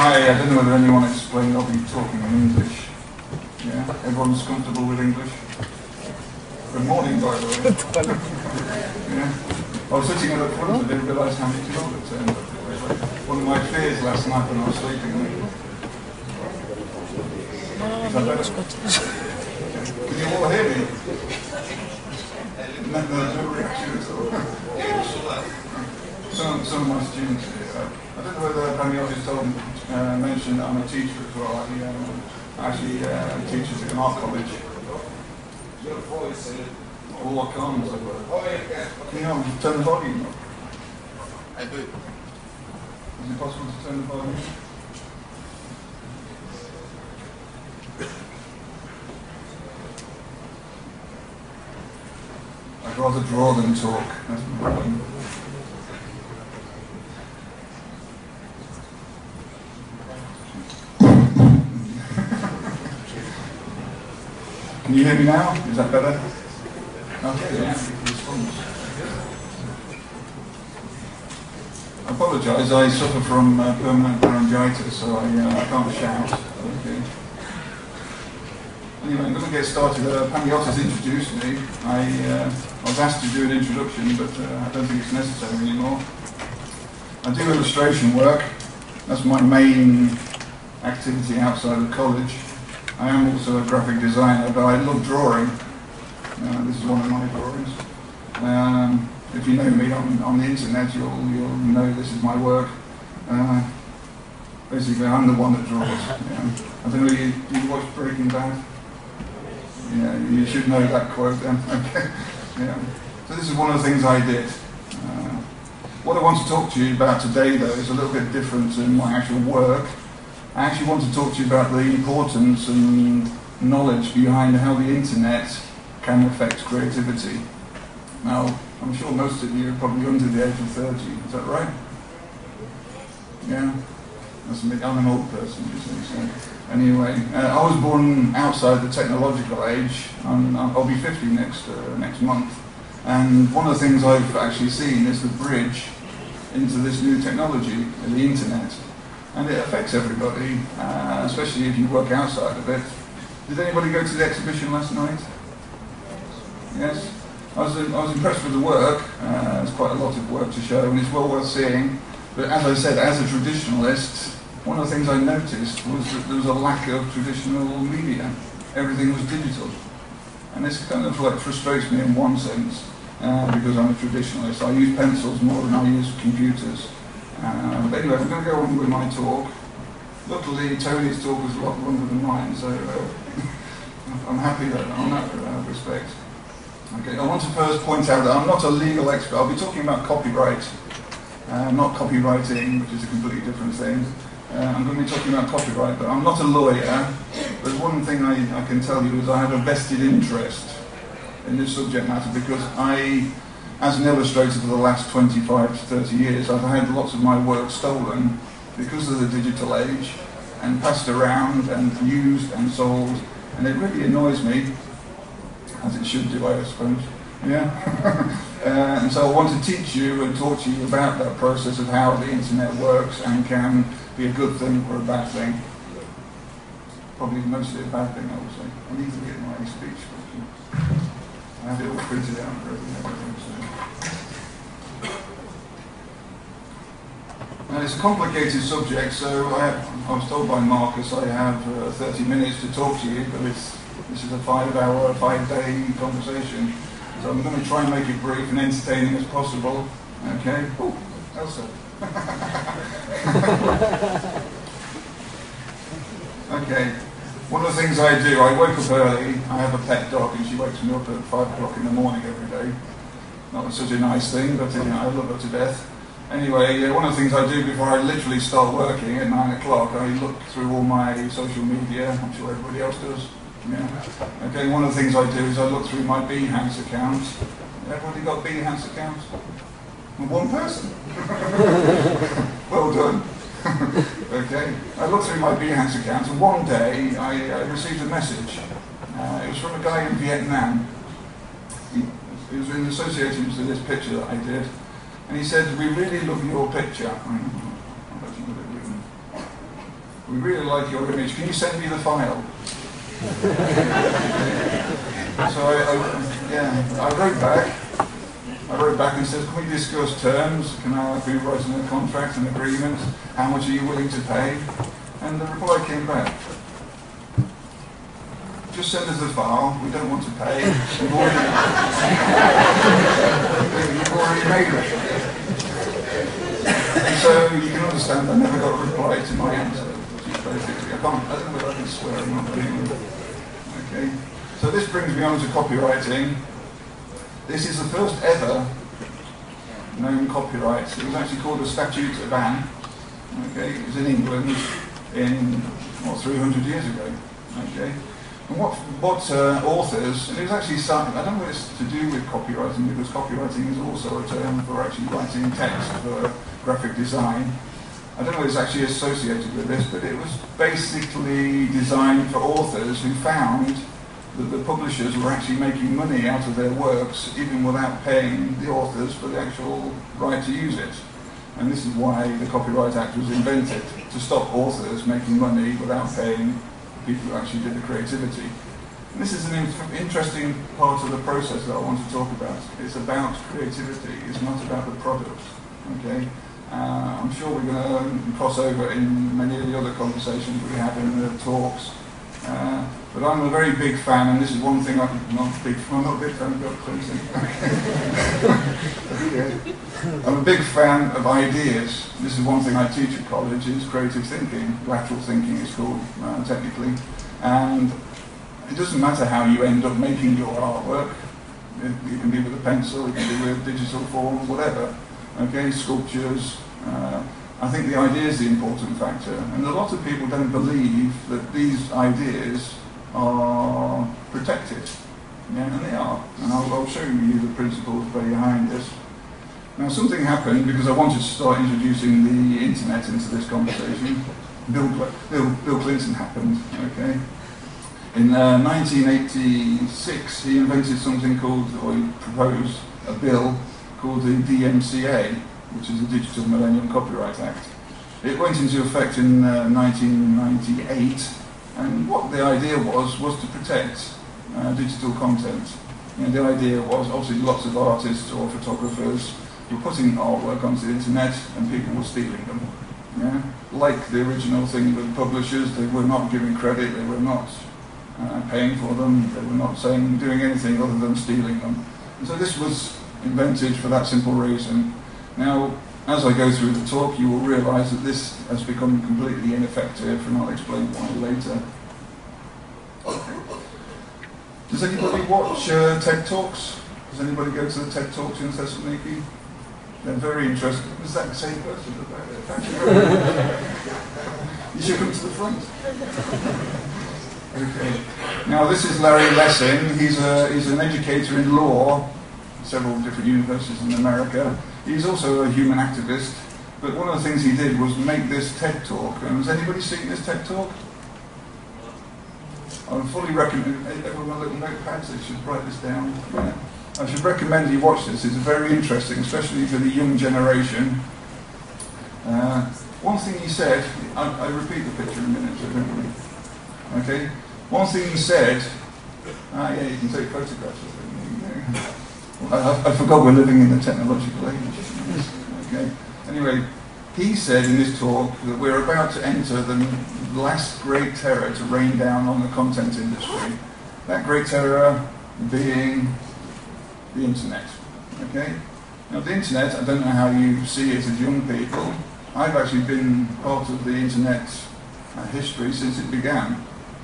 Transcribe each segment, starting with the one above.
I don't know whether anyone explained I'll be talking in English. Yeah, everyone's comfortable with English? Good morning, by the way. Yeah. I was sitting at the front, I didn't realise how many people it turned up. One of my fears last night when I was sleeping. Is that better? Can you all hear me? No reaction at all. Some of my students, I don't know whether Panagiotis mentioned that I'm a teacher as well. I actually teach at an art college. All I can is can you turn the volume up? I do. Is it possible to turn the volume? I'd rather draw than talk. That's my problem. Can you hear me now? Is that better? Okay, yeah. I apologise, I suffer from permanent laryngitis, so I can't shout. Okay. Anyway, I'm going to get started. Panagiotis introduced me. I was asked to do an introduction, but I don't think it's necessary anymore. I do illustration work. That's my main activity outside of college. I am also a graphic designer, but I love drawing. This is one of my drawings. If you know me on the internet, you'll know this is my work. Basically, I'm the one that draws. Yeah. I don't know, do you watch Breaking Bad? Yeah, you should know that quote then. Okay. Yeah. So this is one of the things I did. What I want to talk to you about today, though, is a little bit different in my actual work. I actually want to talk to you about the importance and knowledge behind how the internet can affect creativity. Now, I'm sure most of you are probably under the age of 30, is that right? Yeah? I'm an old person, you see. So. Anyway, I was born outside the technological age. I'll be 50 next month. And one of the things I've actually seen is the bridge into this new technology, the internet. And it affects everybody, especially if you work outside of it. Did anybody go to the exhibition last night? Yes? I was impressed with the work. There's quite a lot of work to show, and it's well worth seeing. But as I said, as a traditionalist, one of the things I noticed was that there was a lack of traditional media. Everything was digital. And this kind of like frustrates me in one sense, because I'm a traditionalist. I use pencils more than I use computers. But anyway, I'm going to go on with my talk. Luckily, Tony's talk was a lot longer than mine, so I'm happy that on that respect. Okay, I want to first point out that I'm not a legal expert. I'll be talking about copyright, not copywriting, which is a completely different thing. I'm going to be talking about copyright, but I'm not a lawyer. There's one thing I can tell you is I have a vested interest in this subject matter because as an illustrator for the last 25 to 30 years, I've had lots of my work stolen because of the digital age and passed around and used and sold, and it really annoys me, as it should do, I suppose. Yeah. And so I want to teach you and talk to you about that process of how the internet works and can be a good thing or a bad thing. Probably mostly a bad thing, I would say. I need to get my speech. I have it all printed out for everything. Now, it's a complicated subject, so I was told by Marcus I have 30 minutes to talk to you, but this is a 5-hour, 5-day conversation. So I'm going to try and make it brief and entertaining as possible. Okay? Oh, Elsa. Okay. One of the things I do, I wake up early. I have a pet dog, and she wakes me up at 5 o'clock in the morning every day. Not such a nice thing, but I love her to death. Anyway, one of the things I do before I literally start working at 9 o'clock, I look through all my social media. I'm sure everybody else does. Yeah. Okay, one of the things I do is I look through my Behance account. Everybody got Behance accounts? One person. Well done. Okay, I looked through my Behance account, and one day I received a message. It was from a guy in Vietnam. He was in association to this picture that I did, and he said, "We really love your picture." we really like your image. Can you send me the file? So I wrote back. I wrote back and said, can we discuss terms? Can I be writing a contract, an agreement? How much are you willing to pay? And the reply came back. Just send us the file. We don't want to pay. You've already made it. And so you can understand I never got a reply to my answer. Basically, I don't know whether I can swear or not. Okay. So this brings me on to copywriting. This is the first ever known copyright. It was actually called the Statute of Anne. Okay, it was in England in 300 years ago. Okay, and what authors, and it was actually something, I don't know what it's to do with copywriting, because copywriting is also a term for actually writing text for graphic design. I don't know what it's actually associated with this, but it was basically designed for authors who found that the publishers were actually making money out of their works even without paying the authors for the actual right to use it. And this is why the Copyright Act was invented, to stop authors making money without paying people who actually did the creativity. And this is an interesting part of the process that I want to talk about. It's about creativity, it's not about the product. Okay? I'm sure we're going to cross over in many of the other conversations we have in the talks. But I'm a very big fan, and this is one thing I'm not a big fan of Bill Clinton. I'm a big fan of ideas. This is one thing I teach at college, is creative thinking. Lateral thinking is called technically. And it doesn't matter how you end up making your artwork. It can be with a pencil, it can be with digital form, whatever. Okay, sculptures. I think the idea is the important factor, and a lot of people don't believe that these ideas are protected. Yeah, and they are. And I'll show you the principles behind this. Now, something happened because I wanted to start introducing the internet into this conversation. Bill Clinton happened. Okay. In 1986, he invented something called, or he proposed a bill called the DMCA, which is the Digital Millennium Copyright Act. It went into effect in 1998, and what the idea was to protect digital content. And the idea was, obviously, lots of artists or photographers were putting artwork onto the internet, and people were stealing them. Yeah? Like the original thing with publishers, they were not giving credit, they were not paying for them, they were not doing anything other than stealing them. And so this was invented for that simple reason. Now, as I go through the talk, you will realise that this has become completely ineffective, and I'll explain why later. Does anybody watch TED Talks? Does anybody go to the TED Talks in Thessaloniki? They're very interesting. Is that the same person? You should come to the front. Okay. Now, this is Larry Lessing. He's an educator in law, several different universities in America. He's also a human activist, but one of the things he did was make this TED Talk. And has anybody seen this TED Talk? I would fully recommend, everyone little notepads, they should write this down. Yeah. I should recommend you watch this. It's very interesting, especially for the young generation. One thing he said, I repeat the picture in a minute, so don't worry. Okay? One thing he said, yeah, you can take photographs of it. I forgot we're living in the technological age. Okay. Anyway, he said in this talk that we're about to enter the last great terror to rain down on the content industry. That great terror being the internet. Okay. Now, the internet, I don't know how you see it as young people. I've actually been part of the internet history since it began.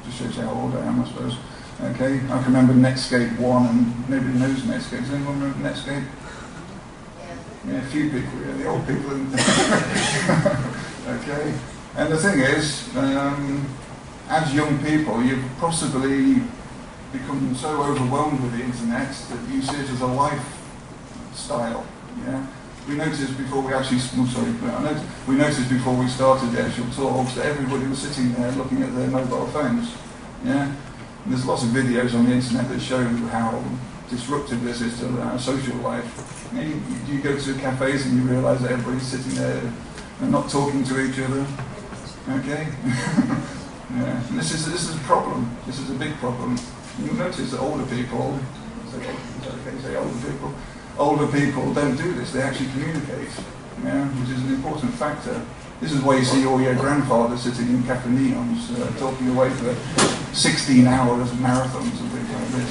Just shows you how old I am, I suppose. Okay, I can remember Netscape 1, and nobody knows Netscape. Does anyone remember Netscape? Yeah, a few people, yeah, the old people. Okay, and the thing is, as young people, you've possibly become so overwhelmed with the internet that you see it as a lifestyle. Yeah, we noticed before we actually, we noticed before we started the actual talks that everybody was sitting there looking at their mobile phones. Yeah. And there's lots of videos on the internet that show how disruptive this is to social life. You go to cafes and you realise that everybody's sitting there and not talking to each other. Okay? Yeah. And this is a problem. This is a big problem. You'll notice that older people, older people don't do this. They actually communicate, yeah, which is an important factor. This is why you see all your grandfathers sitting in cafeneons talking away for 16 hours marathons and things like this.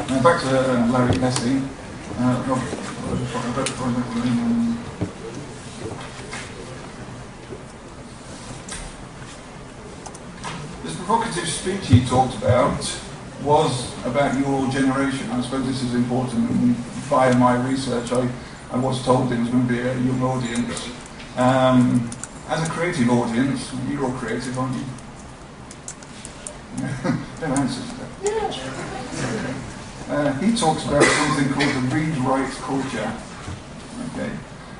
Now back to Larry Lessig. This provocative speech he talked about was about your generation. I suppose this is important. And via my research, I was told it was going to be a young audience. As a creative audience, you're all creative, aren't you? No answers to that. Yeah. He talks about something called the read-write culture. Okay.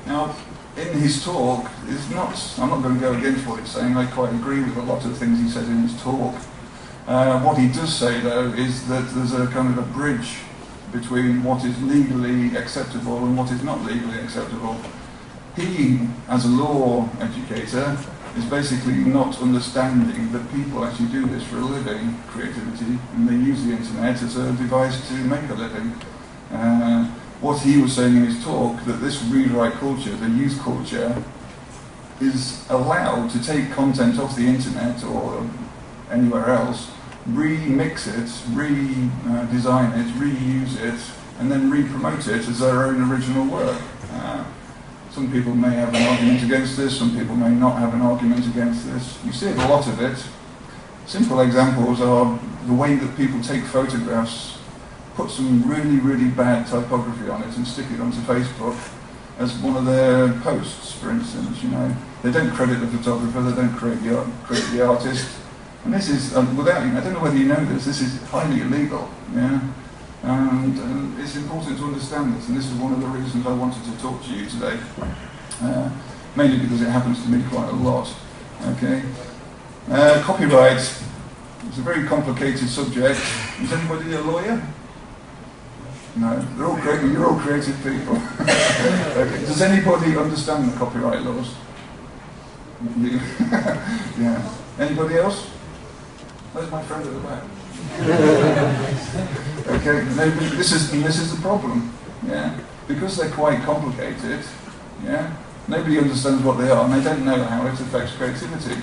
Now, in his talk, I'm not going to go against what he's saying. I quite agree with a lot of things he says in his talk. What he does say, though, is that there's a kind of a bridge between what is legally acceptable and what is not legally acceptable. He, as a law educator, is basically not understanding that people actually do this for a living, creativity, and they use the internet as a device to make a living. What he was saying in his talk, that this read-write culture, the youth culture, is allowed to take content off the internet or anywhere else, remix it, redesign it, reuse it, and then re-promote it as their own original work. Some people may have an argument against this, some people may not have an argument against this. You see a lot of it. Simple examples are the way that people take photographs, put some really, really bad typography on it and stick it onto Facebook as one of their posts, for instance. You know, they don't credit the photographer, they don't credit the artist. And this is, I don't know whether you know this is highly illegal, yeah? And it's important to understand this, and this is one of the reasons I wanted to talk to you today. Mainly because it happens to me quite a lot, okay? Copyright is a very complicated subject. Is anybody a lawyer? No, you're all creative people. Okay. Does anybody understand the copyright laws? Yeah. Anybody else? Where's my friend at the back? Okay, this is the problem. Yeah, because they're quite complicated. Yeah, nobody understands what they are, and they don't know how it affects creativity.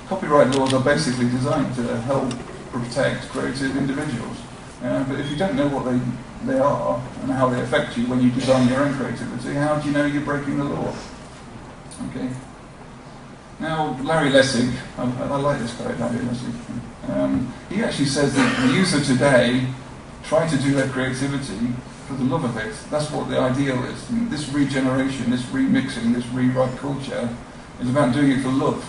Copyright laws are basically designed to help protect creative individuals. But if you don't know what they are and how they affect you when you design your own creativity, how do you know you're breaking the law? Okay. Now, Larry Lessig, I like this guy, Larry Lessig. He actually says that the youth of today try to do their creativity for the love of it. That's what the ideal is. And this regeneration, this remixing, this rewrite culture is about doing it for love.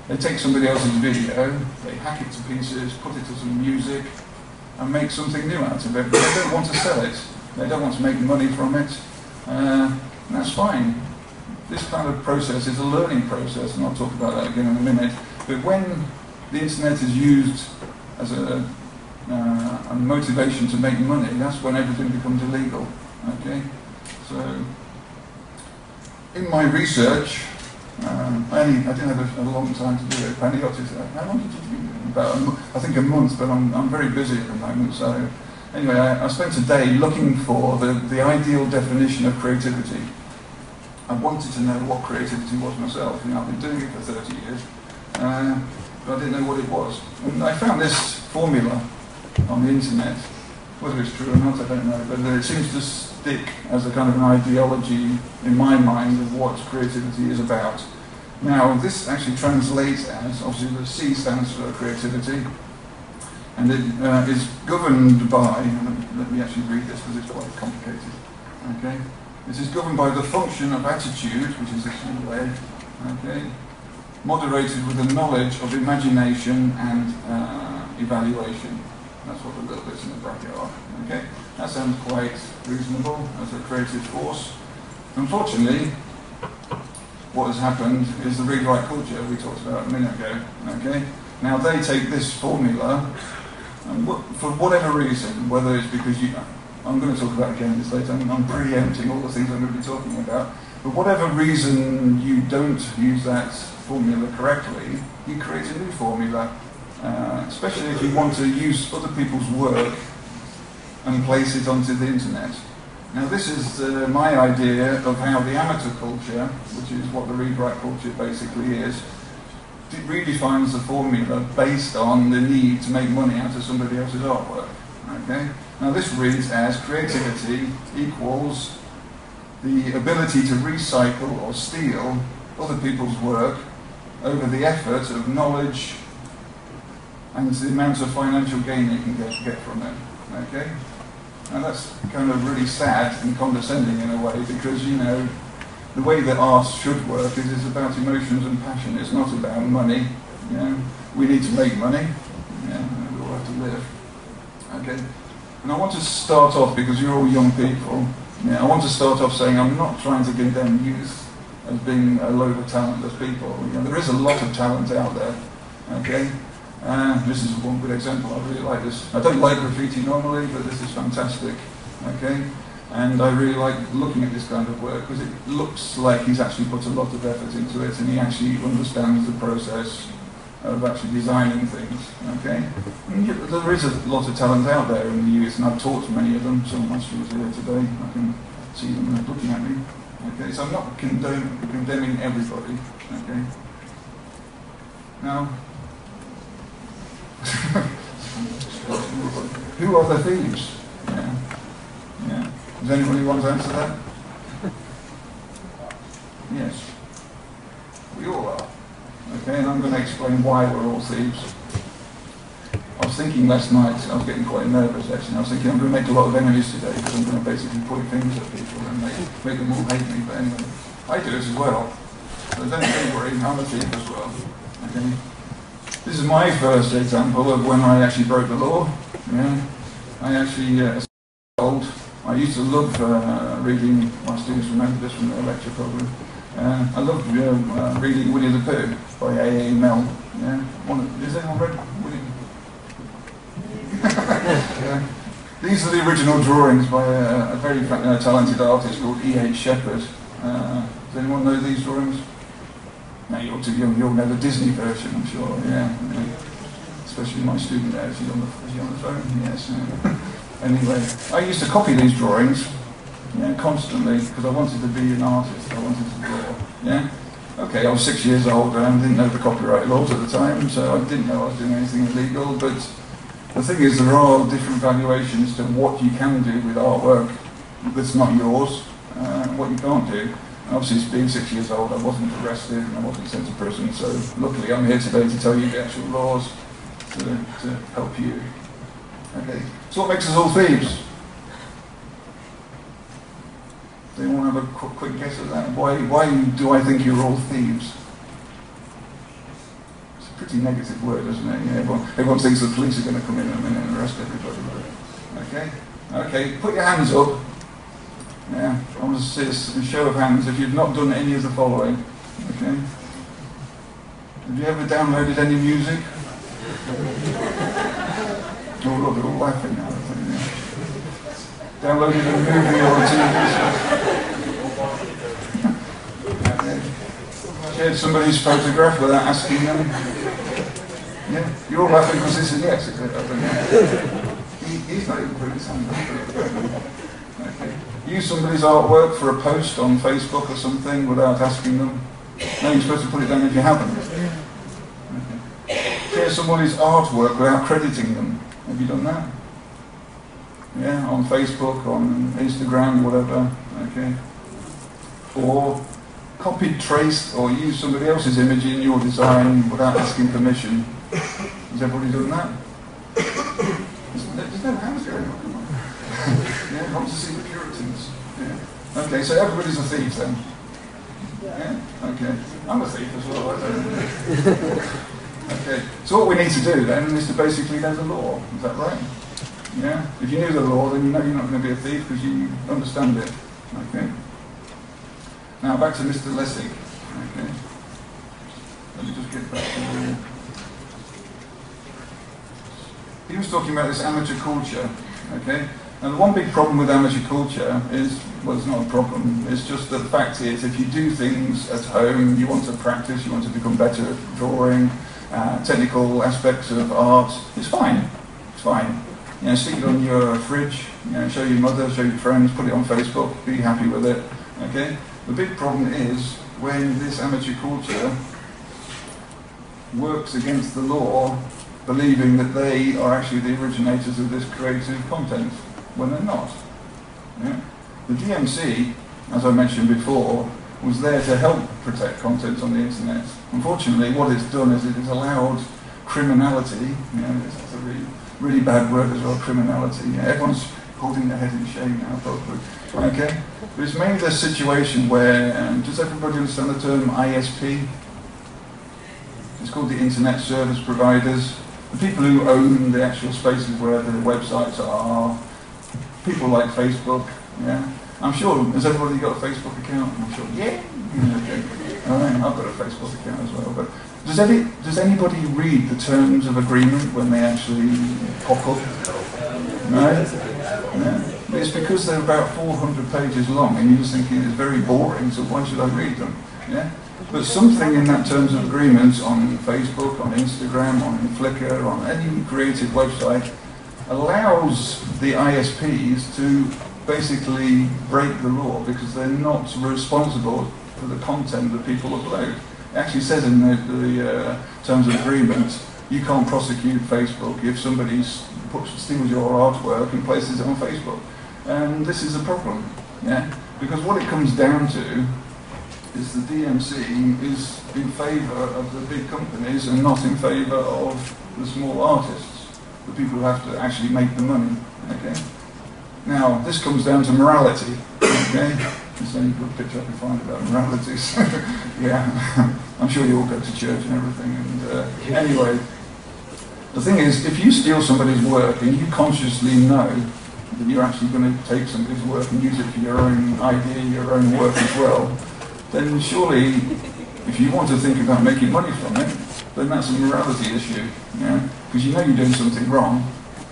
They take somebody else's video, they hack it to pieces, put it to some music, and make something new out of it. But they don't want to sell it. They don't want to make money from it. And that's fine. This kind of process is a learning process, and I'll talk about that again in a minute. But when the internet is used as a motivation to make money, that's when everything becomes illegal. Okay? So, in my research, I didn't have a long time to do it. I only got to, how long did you do it? About I think a month, but I'm very busy at the moment. So, anyway, I spent a day looking for the ideal definition of creativity. I wanted to know what creativity was myself. You know, I've been doing it for 30 years, but I didn't know what it was. And I found this formula on the internet. Whether it's true or not, I don't know, but it seems to stick as a kind of an ideology in my mind of what creativity is about. Now, this actually translates as, obviously the C stands for creativity, and it is governed by, let me actually read this because it's quite complicated, okay? This is governed by the function of attitude, which is this way, okay, moderated with the knowledge of imagination and evaluation. That's what the little bits in the bracket are, okay? That sounds quite reasonable as a creative force. Unfortunately, what has happened is the read-write culture we talked about a minute ago, okay? Now they take this formula, and for whatever reason, whether it's because I'm going to talk about again this later, I'm preempting all the things I'm going to be talking about. for whatever reason you don't use that formula correctly, you create a new formula, especially if you want to use other people's work and place it onto the internet. Now this is my idea of how the amateur culture, which is what the read-write culture basically is, redefines the formula based on the need to make money out of somebody else's artwork. Okay? Now this reads as creativity equals the ability to recycle or steal other people's work over the effort of knowledge and the amount of financial gain you can get from it. Okay? And that's kind of really sad and condescending in a way, because, you know, the way that art should work is it's about emotions and passion. It's not about money. You know? We need to make money. Yeah, we all have to live. Okay? And I want to start off, because you're all young people, I want to start off saying I'm not trying to condemn youth as being a load of talentless people. You know, there is a lot of talent out there. Okay? This is one good example. I really like this. I don't like graffiti normally, but this is fantastic. Okay? And I really like looking at this kind of work because it looks like he's actually put a lot of effort into it, and he actually understands the process of actually designing things. Okay? And there is a lot of talent out there in the youth, and I've taught to many of them. Some of my students are here today. I can see them looking at me. Okay? So I'm not condemning everybody. Okay? Now, who are the thieves? Yeah. Does anybody want to answer that? Yes. We all are. Okay, and I'm going to explain why we're all thieves. I was thinking last night, I was getting quite nervous actually, I was thinking I'm going to make a lot of enemies today because I'm going to basically point fingers at people and make them all hate me, but anyway, I do it as well. So don't worry, I'm a thief as well. Okay. This is my first example of when I actually broke the law. Yeah. I actually I used to love reading, my students remember this from their lecture probably. I loved reading Winnie the Pooh by A.A. Mel. Yeah. Is anyone read Winnie? Yeah. These are the original drawings by a very talented artist called E.H. Shepard. Does anyone know these drawings? No, you're too young. You'll know the Disney version, I'm sure. Yeah. Especially my student there. Is he on the phone? Yes. Anyway, I used to copy these drawings, constantly, because I wanted to be an artist. I wanted to draw. Yeah. Okay, I was 6 years old and didn't know the copyright laws at the time, so I didn't know I was doing anything illegal. But the thing is, there are different valuations to what you can do with artwork that's not yours, and what you can't do. Obviously, being 6 years old, I wasn't arrested and I wasn't sent to prison, so luckily I'm here today to tell you the actual laws to help you. Okay, so what makes us all thieves? Do you want to have a quick guess at that? Why do I think you're all thieves? It's a pretty negative word, isn't it? Yeah, everyone thinks the police are going to come in a minute and arrest everybody. Okay, put your hands up. Yeah, I want to see a show of hands if you've not done any of the following. Okay. Have you ever downloaded any music? Oh look, they're all laughing now. Downloaded a movie or a TV show. Okay. Shared somebody's photograph without asking them. Yeah, you're all laughing because this is yes, is it? He's not even putting his hand up. Okay. Use somebody's artwork for a post on Facebook or something without asking them. No, you're supposed to put it down if you haven't. Okay. Share somebody's artwork without crediting them. Have you done that? Yeah, on Facebook, on Instagram, whatever. Okay. Or copied, traced, or used somebody else's image in your design without asking permission. Has everybody done that? There's no hands going on. Yeah, I want to see the Puritans. Yeah. Okay, so everybody's a thief then. Yeah. Okay. I'm a thief as well. I don't. Okay. So what we need to do then is to basically know the law. Is that right? Yeah. If you knew the law, then you know you're not going to be a thief because you understand it. Okay. Now back to Mr. Lessig. Okay. Let me just get back to the. He was talking about this amateur culture. Okay. And the one big problem with amateur culture is, well, it's not a problem, it's just that the fact is, if you do things at home, you want to practice, you want to become better at drawing, technical aspects of art, it's fine. It's fine. You know, stick it on your fridge, you know, show your mother, show your friends, put it on Facebook, be happy with it. Okay? The big problem is when this amateur culture works against the law, believing that they are actually the originators of this creative content, when they're not. Yeah? The DMC, as I mentioned before, was there to help protect content on the internet. Unfortunately, what it's done is it has allowed criminality, you know, it's a really bad word as well, criminality. Yeah, everyone's holding their head in shame now, probably. Okay? But it's made a situation where, does everybody understand the term ISP? It's called the Internet Service Providers. The people who own the actual spaces where the websites are, people like Facebook, yeah? I'm sure, has everybody got a Facebook account? I'm sure, yeah? Okay. All right, I've got a Facebook account as well. But does anybody read the terms of agreement when they actually pop up? No? Yeah. It's because they're about 400 pages long and you're just thinking it's very boring, so why should I read them? Yeah? But something in that terms of agreement on Facebook, on Instagram, on Flickr, on any creative website allows the ISPs to basically break the law because they're not responsible for the content that people upload. It actually says in the terms of agreement you can't prosecute Facebook if somebody steals your artwork and places it on Facebook. And this is a problem, yeah? Because what it comes down to is the DMC is in favour of the big companies and not in favour of the small artists, the people who have to actually make the money, okay? Now, this comes down to morality, okay? There's any good picture I can find about moralities. Yeah, I'm sure you all go to church and everything. And anyway, the thing is, if you steal somebody's work and you consciously know that you're actually going to take somebody's work and use it for your own idea, your own work as well, then surely, if you want to think about making money from it, then that's a morality issue, yeah? Because you know you're doing something wrong,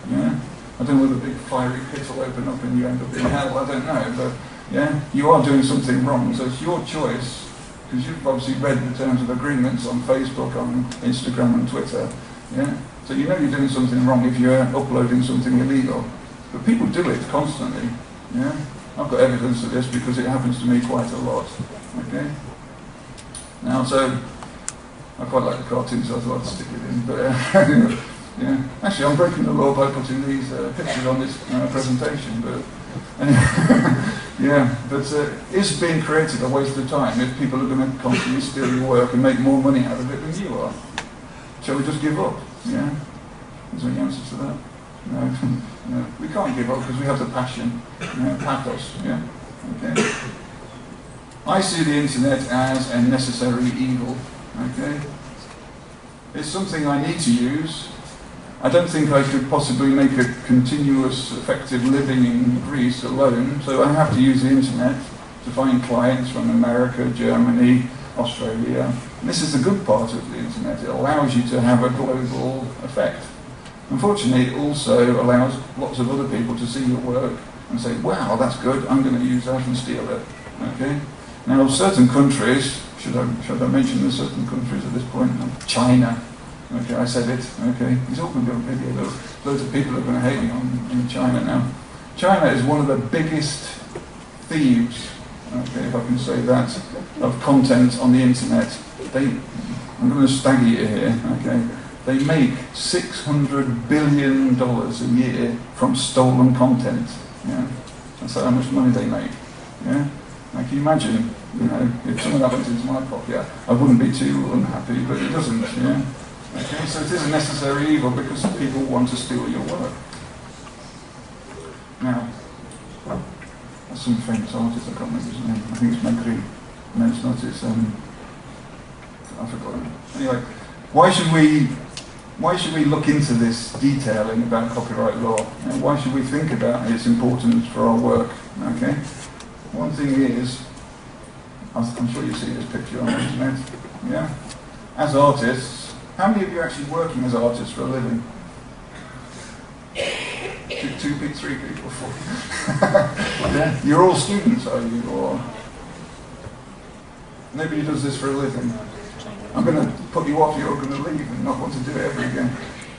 yeah? I don't know whether the big fiery pit will open up and you end up in hell, I don't know, but yeah, you are doing something wrong, so it's your choice, because you've obviously read the terms of agreements on Facebook, on Instagram and Twitter, yeah? So you know you're doing something wrong if you're uploading something illegal. But people do it constantly, yeah? I've got evidence of this because it happens to me quite a lot, okay? Now, so, I quite like the cartoons, so I thought I'd stick it in, but yeah. Actually, I'm breaking the law by putting these pictures on this presentation, but anyway, yeah, but is being creative a waste of time if people are going to constantly steal your work and make more money out of it than you are? Shall we just give up? Yeah? Is there any answer to that? No. No. We can't give up because we have the passion, pathos, yeah? Okay. I see the internet as a necessary evil, okay? It's something I need to use. I don't think I could possibly make a continuous, effective living in Greece alone, so I have to use the internet to find clients from America, Germany, Australia. And this is the good part of the internet. It allows you to have a global effect. Unfortunately, it also allows lots of other people to see your work and say, wow, that's good, I'm going to use that and steal it. Okay? Now, certain countries, should I mention the certain countries at this point? China. Okay, I said it. Okay, it's all going to be on video. Loads of people are going to hate me in China now. China is one of the biggest thieves, okay, if I can say that, of content on the internet. I'm going to stagger it here, okay. They make $600 billion a year from stolen content. Yeah, that's how much money they make. Yeah, now can you imagine? You know, if something happens into my pocket, I wouldn't be too unhappy, but it doesn't. Yeah. Okay, so it is a necessary evil because people want to steal your work. Now, there's some famous artist, I can't remember his name. I think it's Magritte. No, it's not. It's I forgot. Anyway, why should we look into this detailing about copyright law? And why should we think about its importance for our work? Okay. One thing is, I'm sure you see this picture on the internet. Yeah. As artists, how many of you are actually working as artists for a living? 3 people, 4. Yeah. You're all students, are you? Or nobody does this for a living. I'm going to put you off, you're going to leave and not want to do it ever again.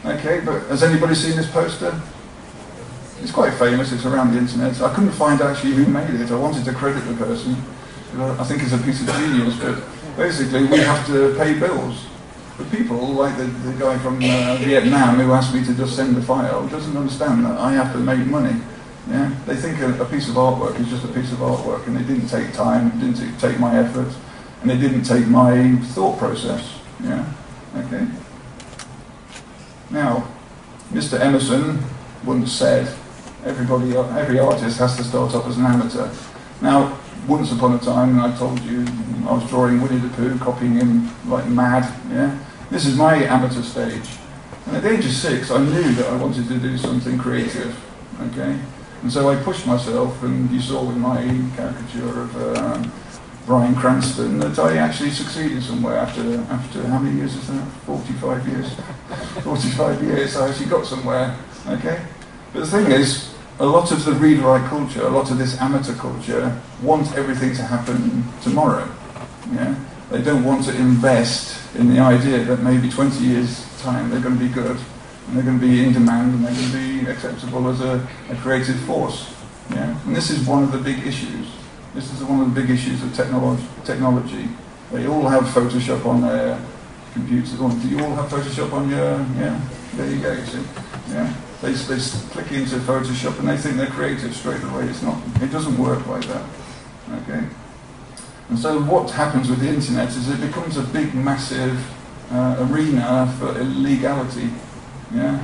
Okay, but has anybody seen this poster? It's quite famous, it's around the internet. I couldn't find actually who made it. I wanted to credit the person. I think it's a piece of genius, but basically we have to pay bills. But people, like the guy from Vietnam who asked me to just send a file, doesn't understand that I have to make money. Yeah? They think a piece of artwork is just a piece of artwork, and they didn't take time, didn't take my effort, and they didn't take my thought process. Yeah? Okay? Now, Mr. Emerson once said, every artist has to start off as an amateur. Now, once upon a time, I told you, I was drawing Winnie the Pooh, copying him like mad, yeah? This is my amateur stage. And at the age of 6, I knew that I wanted to do something creative, okay? And so I pushed myself, and you saw with my caricature of Bryan Cranston that I actually succeeded somewhere after how many years is that? 45 years. 45 years, I actually got somewhere, okay? But the thing is, a lot of the read-write culture, a lot of this amateur culture, want everything to happen tomorrow. Yeah? They don't want to invest in the idea that maybe 20 years' time they're going to be good, and they're going to be in demand, and they're going to be acceptable as a creative force. Yeah? And this is one of the big issues. This is one of the big issues of technology. They all have Photoshop on their computers. Do you all have Photoshop on your... Yeah, there you go, you see. Yeah? They click into Photoshop and they think they're creative straight away. It's not. It doesn't work like that. Okay. And so what happens with the internet is it becomes a big, massive arena for illegality. Yeah.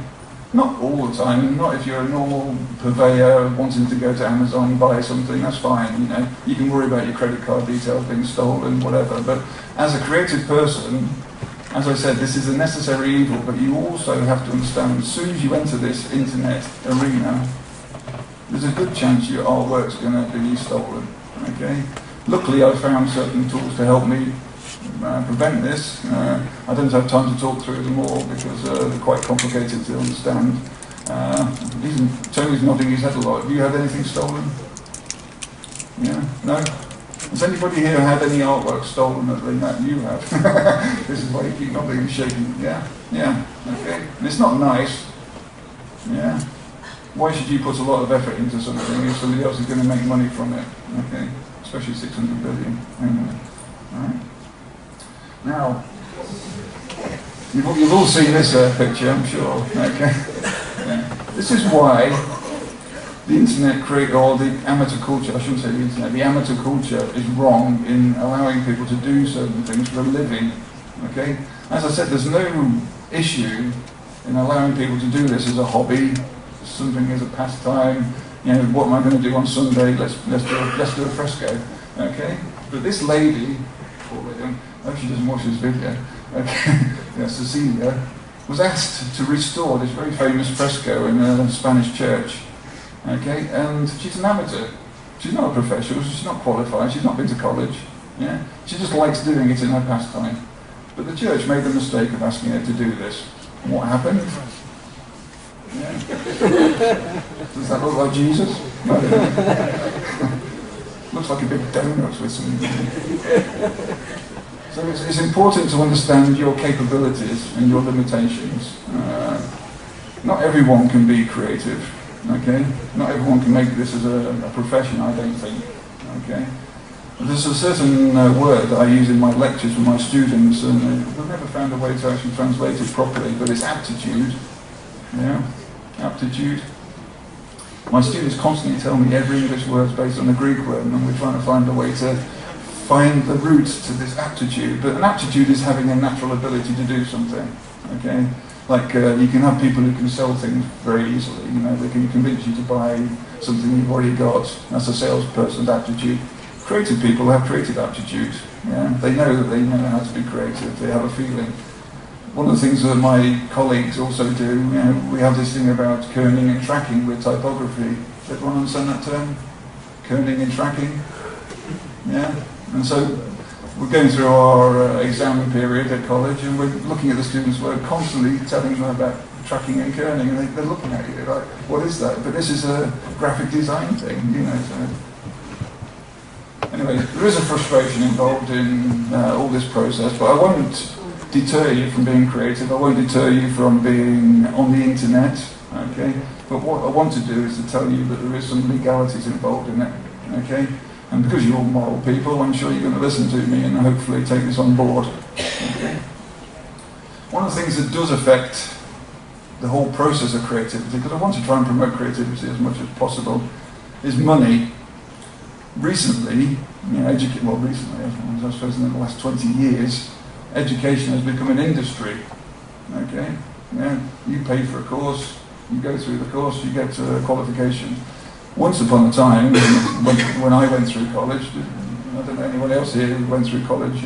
Not all the time. Not if you're a normal purveyor wanting to go to Amazon and buy something. That's fine. You know, you can worry about your credit card details being stolen, whatever. But as a creative person, as I said, this is a necessary evil, but you also have to understand, as soon as you enter this internet arena, there's a good chance your artwork's going to be stolen, okay? Luckily, I found certain tools to help me prevent this. I don't have time to talk through them all because they're quite complicated to understand. Tony's nodding his head a lot. Have you had anything stolen? Yeah? No? Has anybody here had any artwork stolen that you have? This is why you keep nodding and shaking. Yeah? Yeah. Okay. And it's not nice. Yeah? Why should you put a lot of effort into something if somebody else is going to make money from it? Okay? Especially 600 billion. Anyway. Alright? Now, you've all seen this picture, I'm sure. Okay? Yeah. This is why the internet or the amateur culture, I shouldn't say the internet, the amateur culture is wrong in allowing people to do certain things for a living, okay? As I said, there's no issue in allowing people to do this as a hobby, something as a pastime. You know, what am I going to do on Sunday? Let's do a fresco, okay? But this lady, I hope she doesn't watch this video, okay? Yeah, Cecilia, was asked to restore this very famous fresco in a Spanish church. Okay, and she's an amateur. She's not a professional, she's not qualified, she's not been to college. Yeah? She just likes doing it in her pastime. But the church made the mistake of asking her to do this. And what happened? Yeah. Does that look like Jesus? No. Looks like a big donut with some... So it's important to understand your capabilities and your limitations. Not everyone can be creative. Okay? Not everyone can make this as a profession, I don't think. Okay? There's a certain word that I use in my lectures with my students, and they've never found a way to actually translate it properly, but it's aptitude. Yeah? Aptitude. My students constantly tell me every English word is based on a Greek word, and we're trying to find a way to find the root to this aptitude. But an aptitude is having a natural ability to do something. Okay? Like you can have people who can sell things very easily. You know, they can convince you to buy something you've already got. That's a salesperson's aptitude. Creative people have creative aptitude. Yeah, they know that they know how to be creative. They have a feeling. One of the things that my colleagues also do, you know, we have this thing about kerning and tracking with typography. Does everyone understand that term? Kerning and tracking. Yeah, and so we're going through our exam period at college, and we're looking at the students' work, constantly telling them about tracking and kerning, and they're looking at you like, what is that? But this is a graphic design thing, you know. So. Anyway, there is a frustration involved in all this process, but I won't deter you from being creative. I won't deter you from being on the internet, okay? But what I want to do is to tell you that there is some legalities involved in it, okay? And because you're all moral people, I'm sure you're going to listen to me and hopefully take this on board, okay? One of the things that does affect the whole process of creativity, because I want to try and promote creativity as much as possible, is money. Recently, you know, recently, I suppose in the last 20 years, education has become an industry, okay? Yeah, you pay for a course, you go through the course, you get a qualification. Once upon a time, when I went through college, I don't know anyone else here who went through college.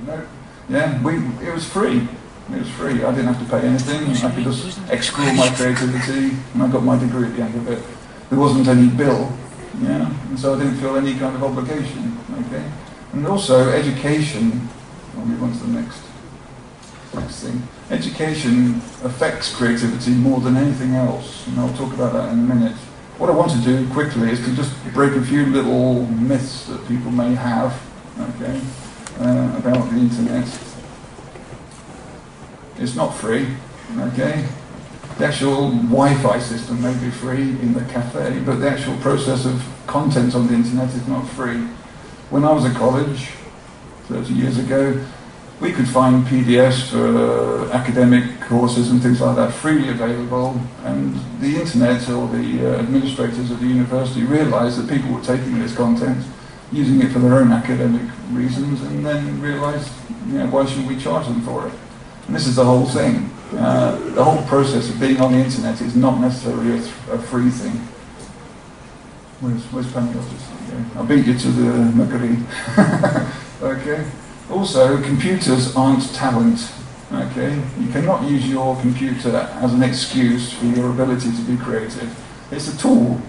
No, yeah, it was free. It was free. I didn't have to pay anything. I could just explore my creativity, and I got my degree at the end of it. There wasn't any bill, yeah, and so I didn't feel any kind of obligation. Okay, and also education. I'll move on to the next thing. Education affects creativity more than anything else, and I'll talk about that in a minute. What I want to do quickly is to just break a few little myths that people may have, okay, about the internet. It's not free, okay? The actual Wi-Fi system may be free in the cafe, but the actual process of content on the internet is not free. When I was at college, 30 years ago, we could find PDFs for academic courses and things like that freely available, and the internet or the administrators of the university realised that people were taking this content, using it for their own academic reasons, and then realised, you know, why should we charge them for it? And this is the whole thing. The whole process of being on the internet is not necessarily a free thing. Where's Penny? I'll beat you to the Macquarie. Okay. Also, computers aren't talent. Okay. You cannot use your computer as an excuse for your ability to be creative. It's a tool.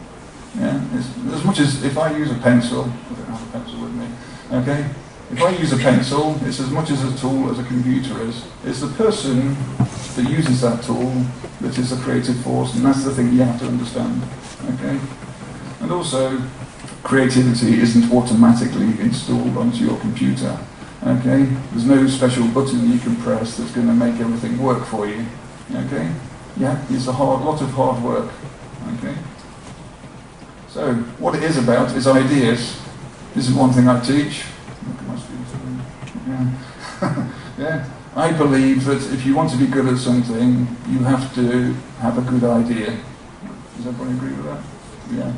Yeah. It's, as much as if I use a pencil, I don't have a pencil with me. Okay. If I use a pencil, it's as much as a tool as a computer is. It's the person that uses that tool that is a creative force, and that's the thing you have to understand. Okay? And also, creativity isn't automatically installed onto your computer. Okay? There's no special button you can press that's going to make everything work for you. Okay? Yeah, it's a lot of hard work. Okay? So, what it is about is ideas. This is one thing I teach. Yeah. Yeah. I believe that if you want to be good at something, you have to have a good idea. Does everybody agree with that? Yeah.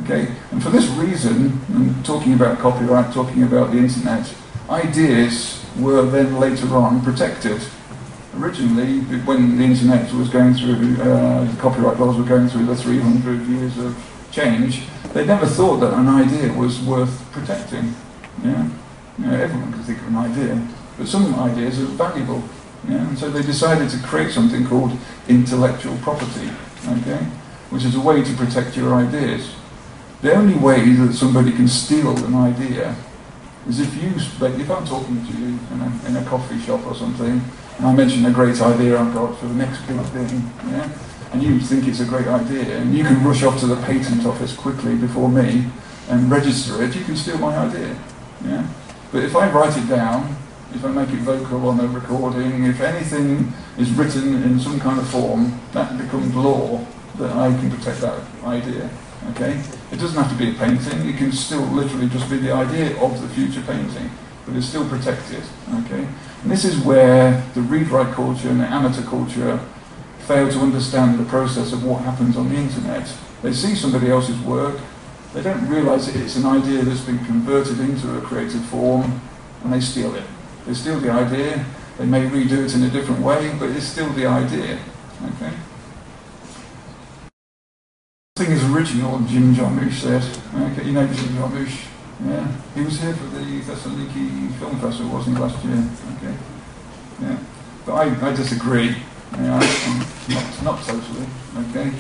Okay. And for this reason, and talking about copyright, talking about the internet, ideas were then later on protected. Originally, when the internet was going through, the copyright laws were going through the 300 years of change, they never thought that an idea was worth protecting. Yeah. You know, everyone can think of an idea, but some ideas are valuable. Yeah? And so they decided to create something called intellectual property, okay, which is a way to protect your ideas. The only way that somebody can steal an idea is if I'm talking to you in a coffee shop or something, and I mention a great idea I've got for the next big thing, yeah, and you think it's a great idea, and you can rush off to the patent office quickly before me and register it, you can steal my idea. Yeah? But if I write it down, if I make it vocal on a recording, if anything is written in some kind of form, that becomes law that I can protect that idea. Okay? It doesn't have to be a painting, it can still literally just be the idea of the future painting, but it's still protected. Okay? And this is where the read-write culture and the amateur culture fail to understand the process of what happens on the internet. They see somebody else's work, they don't realise that it's an idea that's been converted into a creative form, and they steal it. They steal the idea, they may redo it in a different way, but it's still the idea. Okay? The thing is original, Jim Jarmusch said. Okay, you know Jim Jarmusch? Yeah? He was here for the Thessaloniki Film Festival, wasn't he, last year? Okay? Yeah. But I disagree. Yeah, not totally. Okay?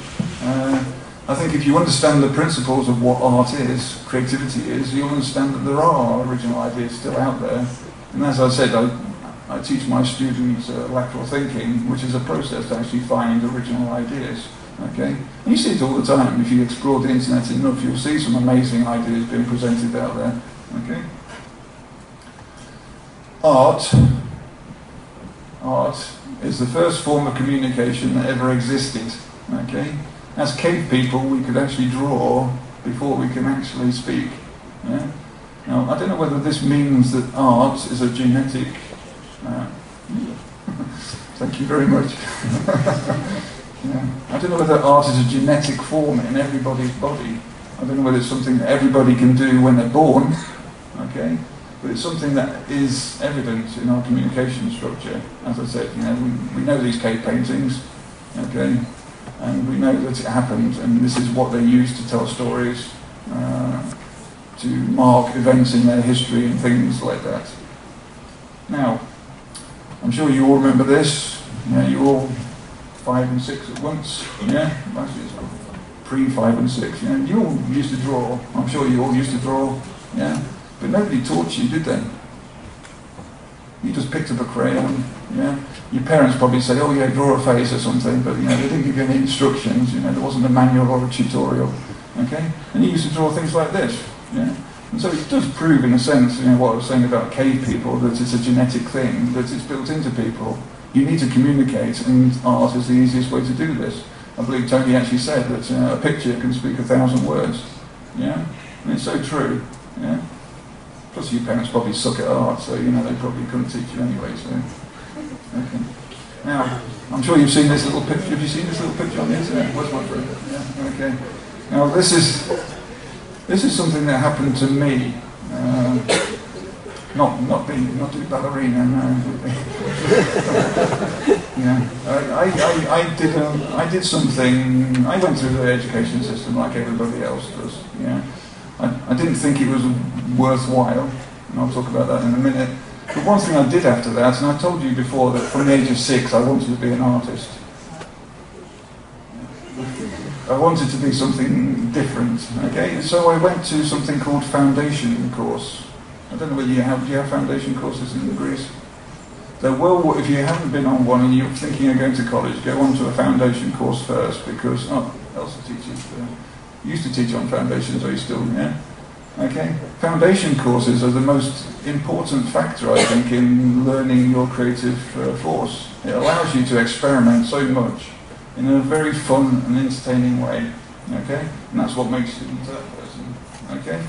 I think if you understand the principles of what art is, creativity is, you'll understand that there are original ideas still out there. And as I said, I teach my students lateral thinking, which is a process to actually find original ideas. Okay? And you see it all the time. If you explore the internet enough, you'll see some amazing ideas being presented out there. Okay? Art is the first form of communication that ever existed. Okay? As cave people, we could actually draw before we can actually speak. Yeah? Now, I don't know whether this means that art is a genetic... thank you very much. Yeah. I don't know whether art is a genetic form in everybody's body. I don't know whether it's something that everybody can do when they're born. Okay? But it's something that is evident in our communication structure. As I said, we know these cave paintings, okay, and we know that it happened, and this is what they used to tell stories, to mark events in their history and things like that. Now, I'm sure you all remember this. You're all 5 and 6 at once. Yeah, actually it's pre-5 and 6. You all used to draw. I'm sure you all used to draw. Yeah. But nobody taught you, did they? You just picked up a crayon, yeah? Your parents probably say, oh yeah, draw a face or something, but they didn't give you any instructions, there wasn't a manual or a tutorial, okay? And you used to draw things like this, yeah? And so it does prove, in a sense, what I was saying about cave people, that it's a genetic thing, that it's built into people. You need to communicate, and art is the easiest way to do this. I believe Tony actually said that a picture can speak 1,000 words, yeah? And it's so true, yeah? Plus your parents probably suck at art, so they probably couldn't teach you anyway, so... Okay. Now, I'm sure you've seen this little picture. Have you seen this little picture on the internet? Where's my friend? Yeah, okay. Now, this is something that happened to me. Not do ballerina, no. Yeah. I did something. I went through the education system like everybody else does, yeah. I didn't think it was worthwhile, and I'll talk about that in a minute. But one thing I did after that, and I told you before that from the age of 6 I wanted to be an artist. I wanted to be something different, okay? So I went to something called foundation course. I don't know whether do you have foundation courses in Greece? So, if you haven't been on one and you're thinking of going to college, go on to a foundation course first, because, Elsa teaches, used to teach on foundations, are you still, yeah? Okay. Foundation courses are the most important factor, I think, in learning your creative force. It allows you to experiment so much in a very fun and entertaining way, okay? And that's what makes you that person, okay?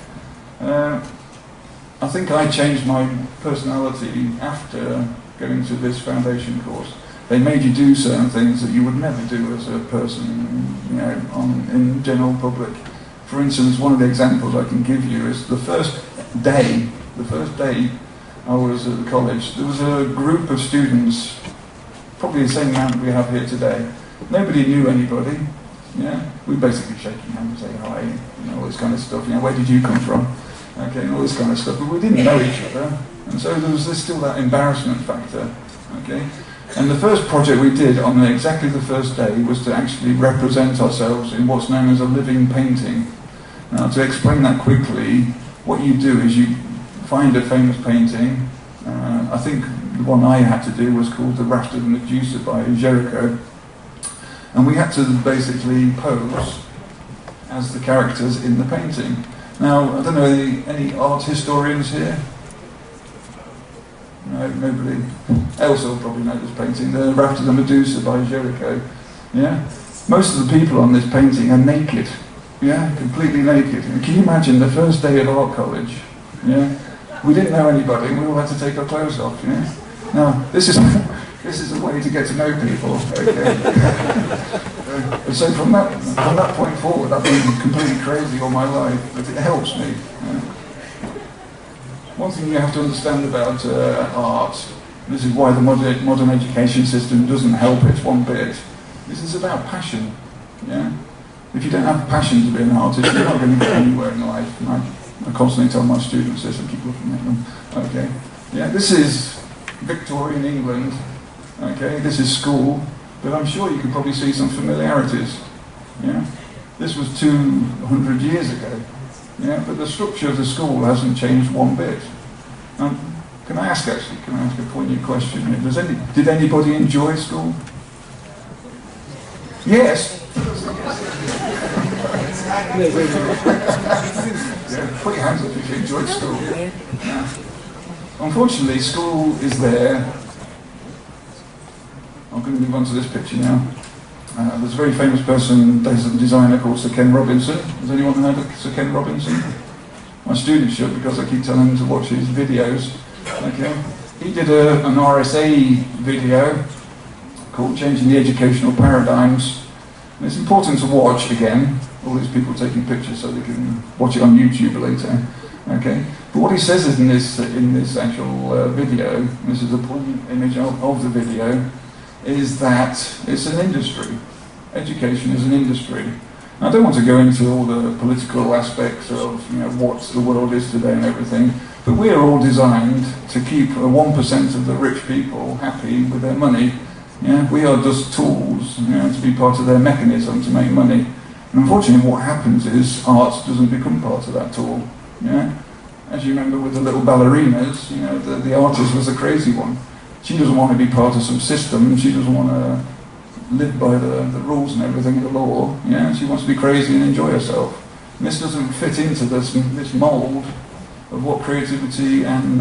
I think I changed my personality after going to this foundation course. They made you do certain things that you would never do as a person, in general public. For instance, one of the examples I can give you is the first day I was at the college, there was a group of students, probably the same amount we have here today. Nobody knew anybody, yeah? We basically shake hands, say hi, all this kind of stuff, where did you come from? Okay, and all this kind of stuff, but we didn't know each other, and so there was still that embarrassment factor, okay? And the first project we did on exactly the first day was to actually represent ourselves in what's known as a living painting. Now, to explain that quickly, what you do is you find a famous painting. I think the one I had to do was called The Raft of Medusa by Jericho. And we had to basically pose as the characters in the painting. Now, I don't know, any art historians here? No, nobody. Elsa will probably know this painting, The Raft of the Medusa by Jericho. Yeah? Most of the people on this painting are naked. Yeah? Completely naked. And can you imagine the first day of art college? Yeah? We didn't know anybody, we all had to take our clothes off, yeah? Now, this is a way to get to know people, okay? So from that point forward, I've been completely crazy all my life, but it helps me. Yeah? One thing you have to understand about art, this is why the modern education system doesn't help it one bit, this is about passion. Yeah? If you don't have passion to be an artist, you're not going to get anywhere in life. And I constantly tell my students this, I keep looking at them. Okay, yeah, this is Victorian England. Okay, this is school, but I'm sure you can probably see some familiarities. Yeah, this was 200 years ago. Yeah, but the structure of the school hasn't changed one bit. Can I ask a poignant question here? Did anybody enjoy school? Yes. Yeah, put your hands up if you enjoyed school. Yeah. Unfortunately, school is there. I'm going to move on to this picture now. There's a very famous person, designer called Sir Ken Robinson. Has anyone heard of Sir Ken Robinson? My students should, because I keep telling them to watch his videos. Okay. He did an RSA video called Changing the Educational Paradigms. And it's important to watch again, all these people taking pictures so they can watch it on YouTube later. Okay. But what he says is in this actual video, this is a poignant image of the video, is that it's an industry. Education is an industry. I don't want to go into all the political aspects of what the world is today and everything, but we are all designed to keep 1% of the rich people happy with their money. Yeah? We are just tools to be part of their mechanism to make money. And unfortunately what happens is art doesn't become part of that tool. Yeah? As you remember with the little ballerinas, the artist was a crazy one. She doesn't want to be part of some system, she doesn't want to live by the rules and everything, the law. Yeah? She wants to be crazy and enjoy herself. And this doesn't fit into this mould of what creativity and,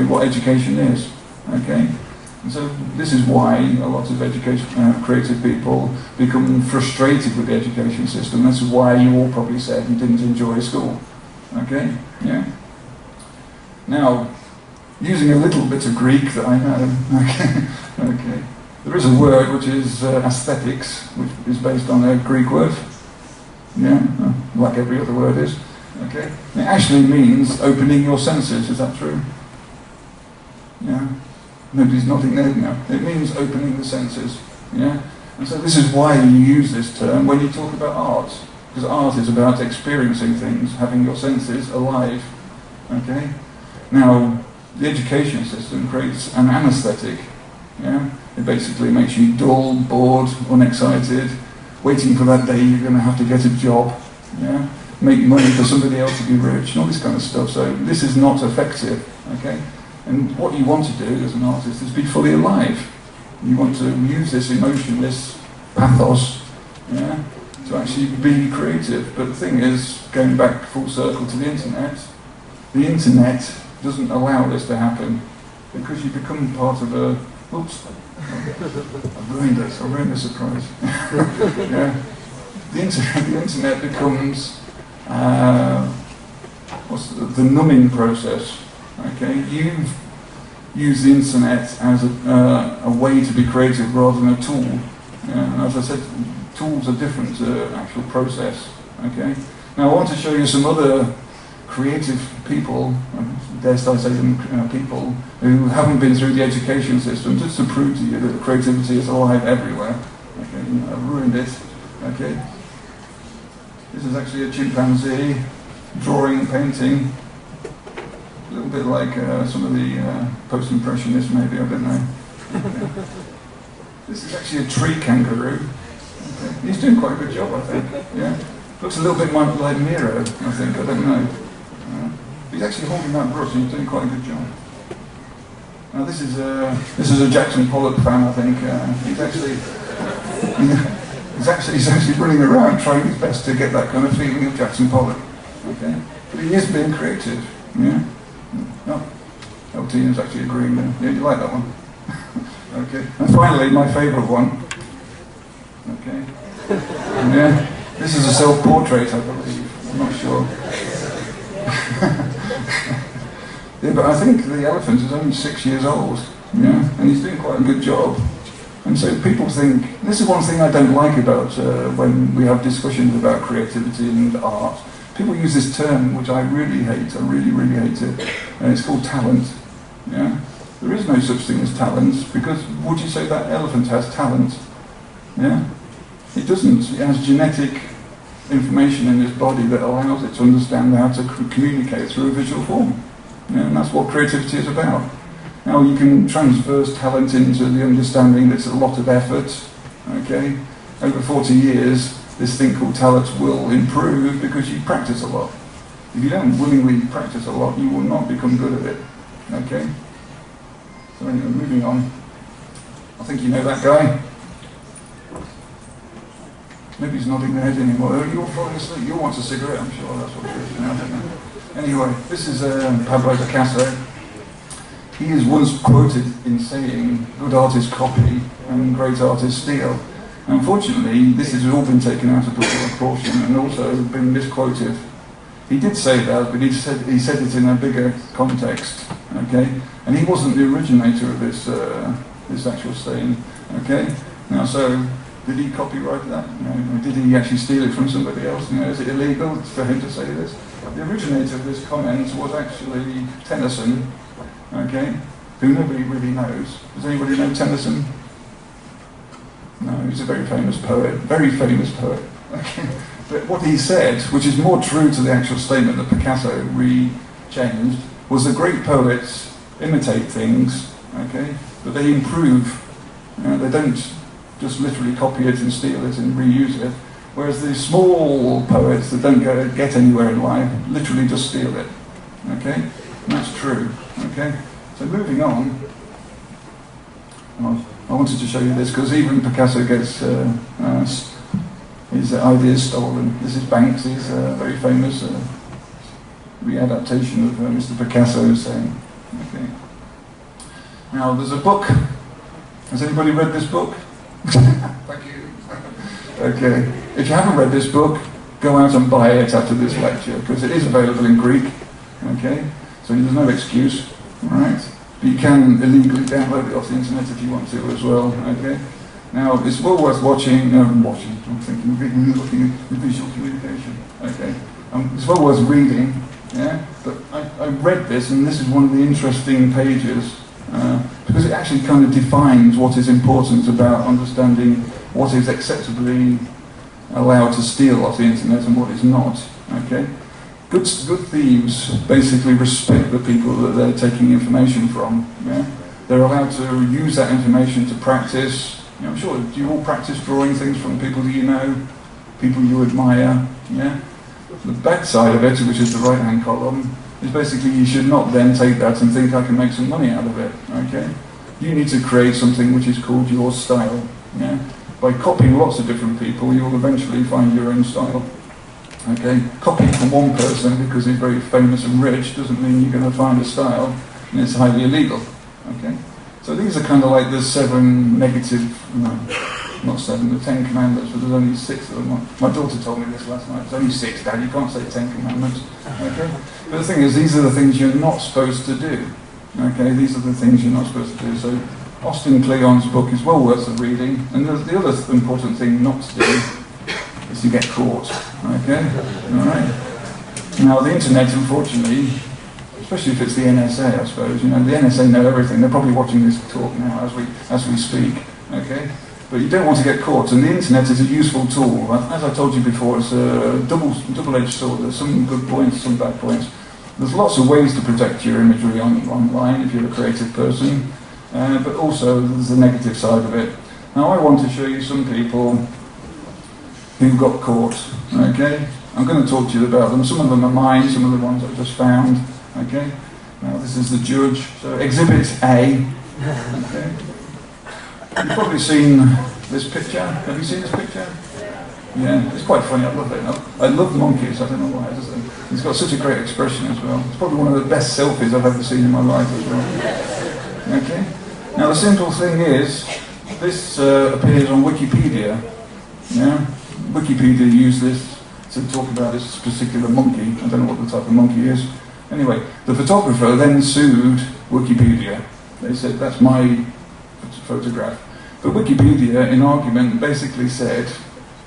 what education is. Okay? And so this is why a lot of creative people become frustrated with the education system. This is why you all probably said you didn't enjoy school. Okay? Yeah? Now, using a little bit of Greek that I know, okay. There is a word which is aesthetics, which is based on a Greek word. Yeah, like every other word is. Okay. It actually means opening your senses. Is that true? Yeah. Nobody's nodding there now. It means opening the senses. Yeah. And so this is why you use this term when you talk about art, because art is about experiencing things, having your senses alive. Okay. Now, the education system creates an anesthetic. Yeah? It basically makes you dull, bored, unexcited, waiting for that day you're going to have to get a job, yeah? Make money for somebody else to be rich, and all this kind of stuff. So this is not effective, okay? And what you want to do as an artist is be fully alive. You want to use this emotion, this pathos, yeah, to actually be creative. But the thing is, going back full circle to the internet doesn't allow this to happen, because you become part of a... Oops, I've ruined the surprise. Yeah. The internet becomes the numbing process. Okay, you've used the internet as a way to be creative rather than a tool. Yeah? And as I said, tools are different to actual process. Okay. Now I want to show you some other creative people, dare I say them, people who haven't been through the education system, just to prove to you that creativity is alive everywhere. Okay, I've ruined it. Okay, this is actually a chimpanzee drawing and painting, a little bit like some of the post-impressionists, maybe, I don't know. Okay. This is actually a tree kangaroo. Okay. He's doing quite a good job, I think. Yeah, looks a little bit more like Miro, I think. I don't know. He's actually holding that brush and he's doing quite a good job. Now this is a Jackson Pollock fan, I think. He's actually running around trying his best to get that kind of feeling of Jackson Pollock. Okay, but he is being creative. Yeah. Oh, Tina's actually agreeing there. Yeah, you like that one? Okay. And finally, my favourite one. Okay. Yeah. This is a self-portrait, I believe. I'm not sure. Yeah, but I think the elephant is only 6 years old, yeah, and he's doing quite a good job. And so people think, this is one thing I don't like about when we have discussions about creativity and art. People use this term, which I really hate, I really hate it, and it's called talent. Yeah? There is no such thing as talent, because would you say that elephant has talent? Yeah? It doesn't. It has genetic information in its body that allows it to understand how to communicate through a visual form. Yeah, and that's what creativity is about. Now you can transverse talent into the understanding that it's a lot of effort. Okay, over 40 years, this thing called talent will improve because you practice a lot. If you don't willingly practice a lot, you will not become good at it. Okay, So anyway, moving on. I think you know that guy. Maybe he's nodding their head anymore. You're falling asleep. You want a cigarette, I'm sure. That's what it is. I don't know. Anyway, this is Pablo Picasso. He is once quoted in saying, "Good artists copy and great artists steal." Unfortunately, this has all been taken out of proportion and also been misquoted. He did say that, but he said it in a bigger context. Okay, and he wasn't the originator of this this actual saying. Okay, now so. Did he copyright that? Did he actually steal it from somebody else? Is it illegal for him to say this? The originator of this comment was actually Tennyson, okay, who nobody really knows. Does anybody know Tennyson? No, he's a very famous poet. Okay. But what he said, which is more true to the actual statement that Picasso re-changed, was that great poets imitate things, okay, but they improve. They don't just literally copy it and steal it and reuse it, whereas the small poets that don't get anywhere in life literally just steal it, okay? And that's true, okay? So moving on, I wanted to show you this because even Picasso gets his ideas stolen. This is Banksy's very famous readaptation of Mr. Picasso's saying, okay? Now there's a book. Has anybody read this book? Thank you. Okay. If you haven't read this book, go out and buy it after this lecture because it is available in Greek. Okay. So there's no excuse. All right. But you can illegally download it off the internet if you want to as well. Okay. Now it's well worth watching. I'm thinking, looking at visual communication. Okay. It's well worth reading. Yeah. But I read this, and this is one of the interesting pages. Because it actually kind of defines what is important about understanding what is acceptably allowed to steal off the internet and what is not. Okay, good thieves basically respect the people that they're taking information from. Yeah, they're allowed to use that information to practice. I'm sure. Do you all practice drawing things from people that you know, people you admire? Yeah. The back side of it, which is the right-hand column, is basically you should not then take that and think I can make some money out of it, okay? You need to create something which is called your style, yeah? By copying lots of different people, you'll eventually find your own style, okay? Copying from one person because he's very famous and rich doesn't mean you're going to find a style, and it's highly illegal, okay? So these are kind of like the 7 negative, not 7, the 10 commandments, but there's only 6 of them. My daughter told me this last night. There's only 6, Dad. You can't say 10 commandments. Okay? But the thing is, these are the things you're not supposed to do. Okay? These are the things you're not supposed to do. So Austin Kleon's book is well worth the reading. And the other important thing not to do is to get caught. Okay? All right? Now, the internet, unfortunately, especially if it's the NSA, I suppose, the NSA know everything. They're probably watching this talk now as we speak. Okay? But you don't want to get caught, and the internet is a useful tool. As I told you before, it's a double-edged sword. There's some good points, some bad points. There's lots of ways to protect your imagery online if you're a creative person, but also there's the negative side of it. Now I want to show you some people who got caught, okay? I'm going to talk to you about them. Some of them are mine, some of the ones I just found, okay? Now this is the judge. So Exhibit A, okay? You've probably seen this picture. Have you seen this picture? Yeah, it's quite funny. I love it. I love monkeys. I don't know why. It's got such a great expression as well. It's probably one of the best selfies I've ever seen in my life as well. Okay. Now the simple thing is, this appears on Wikipedia. Yeah, Wikipedia used this to talk about this particular monkey. I don't know what the type of monkey is. Anyway, the photographer then sued Wikipedia. They said that's my photograph. But Wikipedia, in argument, basically said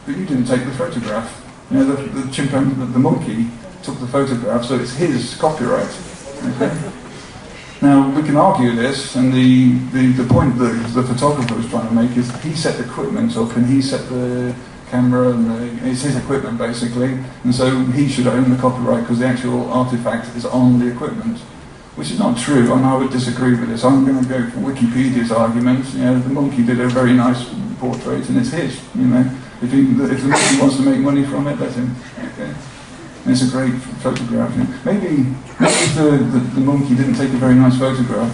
that you didn't take the photograph. The chimpanzee, the monkey, took the photograph, so it's his copyright. Okay? Now, we can argue this, and the point that the photographer was trying to make is he set the equipment up, and he set the camera, and it's his equipment, basically, and so he should own the copyright because the actual artifact is on the equipment. Which is not true, and I would disagree with this. I'm going to go for Wikipedia's argument. The monkey did a very nice portrait, and it's his. If the monkey wants to make money from it, let him. Okay. And it's a great photograph. Maybe if the monkey didn't take a very nice photograph,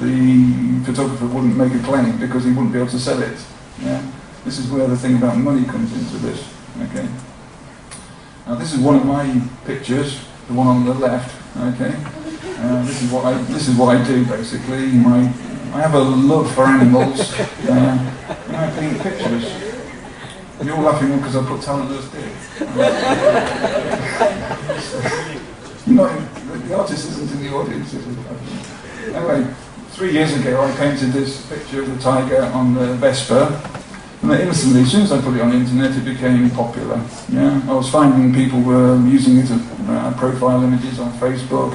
the photographer wouldn't make a claim because he wouldn't be able to sell it. Yeah? This is where the thing about money comes into this. Okay. Now this is one of my pictures, the one on the left. Okay. This is what I do basically. I have a love for animals, and I paint pictures. You're laughing because I put talentless dick. The artist isn't in the audience. Anyway, 3 years ago I painted this picture of the tiger on the Vespa, and instantly, as soon as I put it on the internet, it became popular. Yeah, I was finding people were using it as profile images on Facebook,